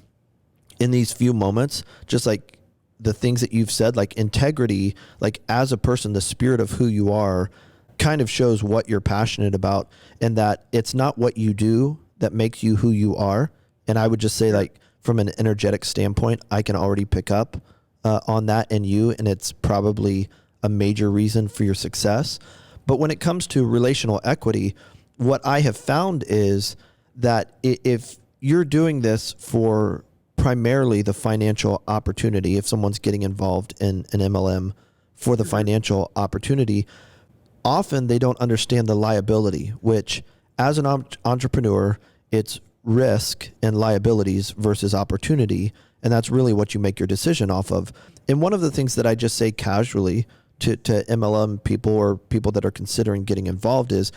these few moments, just like the things that you've said, like integrity, like as a person, the spirit of who you are kind of shows what you're passionate about, and that it's not what you do that makes you who you are. And I would just say, like, from an energetic standpoint, I can already pick up on that in you, and it's probably a major reason for your success. But when it comes to relational equity, what I have found is that if you're doing this for primarily the financial opportunity, if someone's getting involved in an MLM for the financial opportunity, often they don't understand the liability, which as an entrepreneur, it's risk and liabilities versus opportunity. And that's really what you make your decision off of. And one of the things that I just say casually to MLM people or people that are considering getting involved is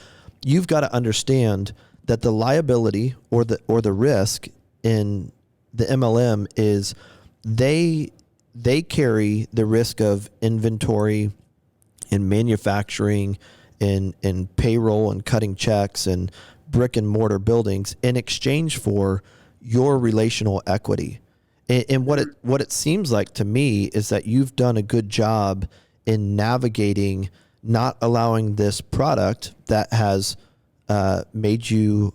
you've got to understand that the liability or the risk in the MLM is they carry the risk of inventory and manufacturing and payroll and cutting checks and brick and mortar buildings in exchange for your relational equity. And what it seems like to me is that you've done a good job in navigating not allowing this product that has made you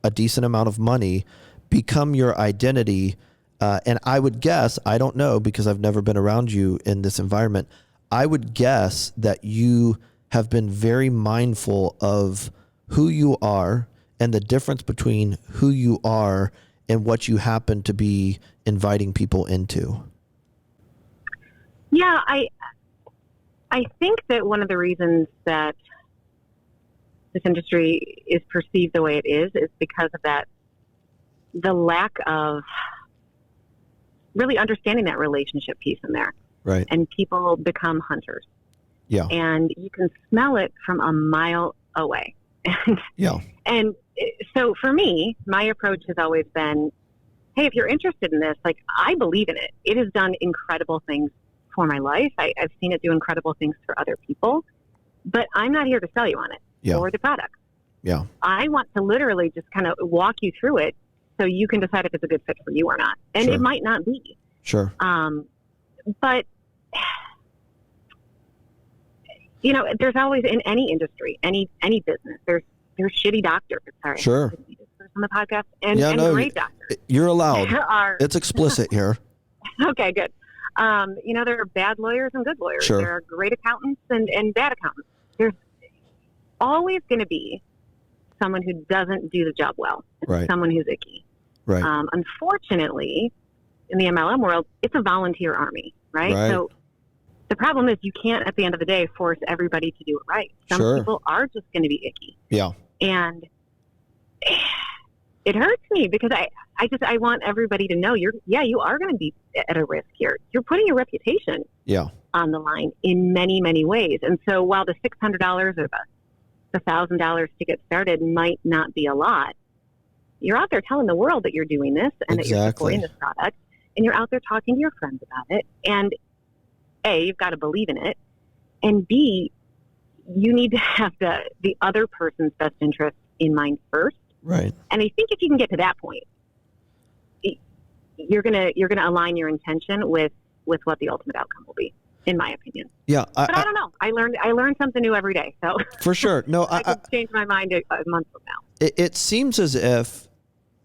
a decent amount of money become your identity. And I would guess, I don't know because I've never been around you in this environment, I would guess that you have been very mindful of who you are and the difference between who you are and what you happen to be inviting people into. Yeah, I think that one of the reasons that this industry is perceived the way it is because of that the lack of really understanding that relationship piece in there. Right. And people become hunters. Yeah. And you can smell it from a mile away. Yeah. And so for me, my approach has always been, hey, if you're interested in this, like, I believe in it. It has done incredible things for my life. I've seen it do incredible things for other people, but I'm not here to sell you on it or the product. Yeah. I want to literally just kind of walk you through it so you can decide if it's a good fit for you or not. And Sure. it might not be. Sure. But, you know, there's always, in any industry, any business, there's shitty doctors. Sorry. Sure. On the podcast and great doctors. You're allowed. It's explicit here. Okay, good. You know, there are bad lawyers and good lawyers. Sure. There are great accountants and bad accountants. There's always going to be someone who doesn't do the job well. Right. Someone who's icky. Right. Unfortunately, in the MLM world, it's a volunteer army, right? So the problem is you can't, at the end of the day, force everybody to do it right. Some people are just going to be icky. Yeah. And it hurts me because I want everybody to know you are going to be at a risk here. You're putting your reputation on the line in many, many ways. And so while the $600 or the $1,000 to get started might not be a lot, you're out there telling the world that you're doing this and that you're supporting this product, and you're out there talking to your friends about it. And A, you've got to believe in it, and B, you need to have the other person's best interest in mind first. Right. And I think if you can get to that point, you're gonna align your intention with what the ultimate outcome will be, in my opinion. Yeah. But I don't know. I learn something new every day. So for sure. No, I could change my mind a month from now. It seems as if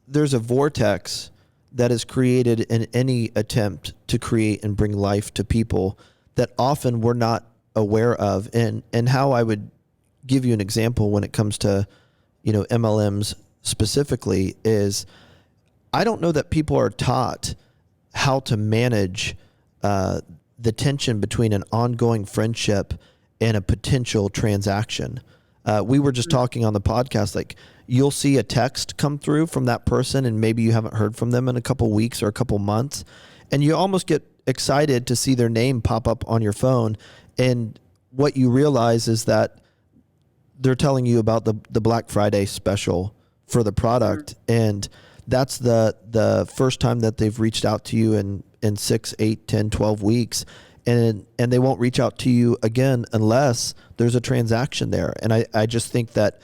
there's a vortex that is created in any attempt to create and bring life to people that often we're not aware of. And how I would give you an example when it comes to, MLMs specifically is, I don't know that people are taught how to manage the tension between an ongoing friendship and a potential transaction. We were just talking on the podcast, like, you'll see a text come through from that person and maybe you haven't heard from them in a couple weeks or a couple months, and you almost get excited to see their name pop up on your phone. And what you realize is that they're telling you about the Black Friday special for the product. And that's the first time that they've reached out to you in 6, 8, 10, 12 weeks. And they won't reach out to you again unless there's a transaction there. And I just think that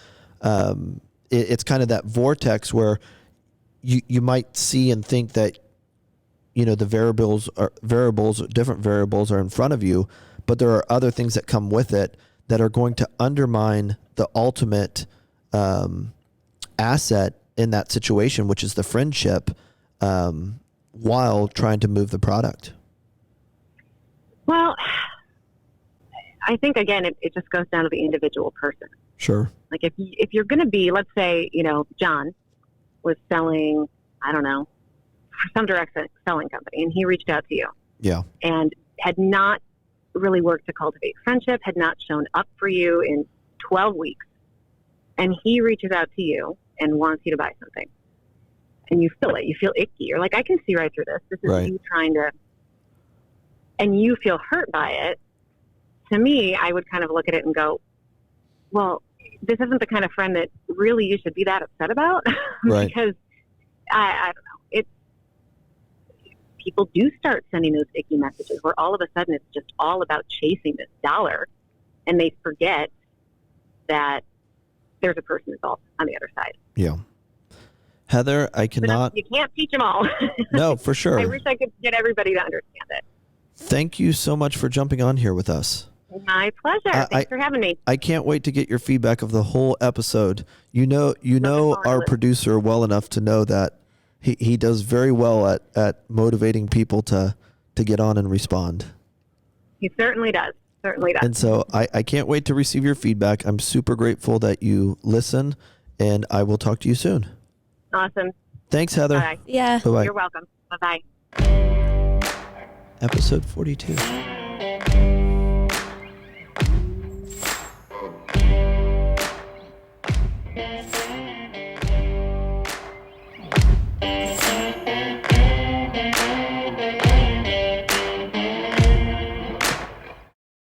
it's kind of that vortex where you might see and think that, the different variables are in front of you, but there are other things that come with it that are going to undermine the ultimate asset in that situation, which is the friendship, while trying to move the product. Well, I think, again, it just goes down to the individual person. Sure. Like, if you're going to be, let's say, John was selling, I don't know, for some direct selling company, and he reached out to you. Yeah. And had not really worked to cultivate friendship, had not shown up for you in 12 weeks. And he reaches out to you and wants you to buy something. And you feel it. You feel icky. You're like, I can see right through this. This is you trying to, and you feel hurt by it. To me, I would kind of look at it and go, well, this isn't the kind of friend that really you should be that upset about. Right. Because I don't know. People do start sending those icky messages where all of a sudden it's just all about chasing this dollar, and they forget that there's a person involved on the other side. Yeah. Heather, I cannot... You can't teach them all. No, for sure. I wish I could get everybody to understand it. Thank you so much for jumping on here with us. My pleasure. Thanks for having me. I can't wait to get your feedback of the whole episode. You know our producer well enough to know that he does very well at motivating people to get on and respond. He certainly does. Certainly does. And so I can't wait to receive your feedback. I'm super grateful that you listen, and I will talk to you soon. Awesome. Thanks, Heather. Bye. Yeah. Bye-bye. You're welcome. Bye-bye. Episode 42.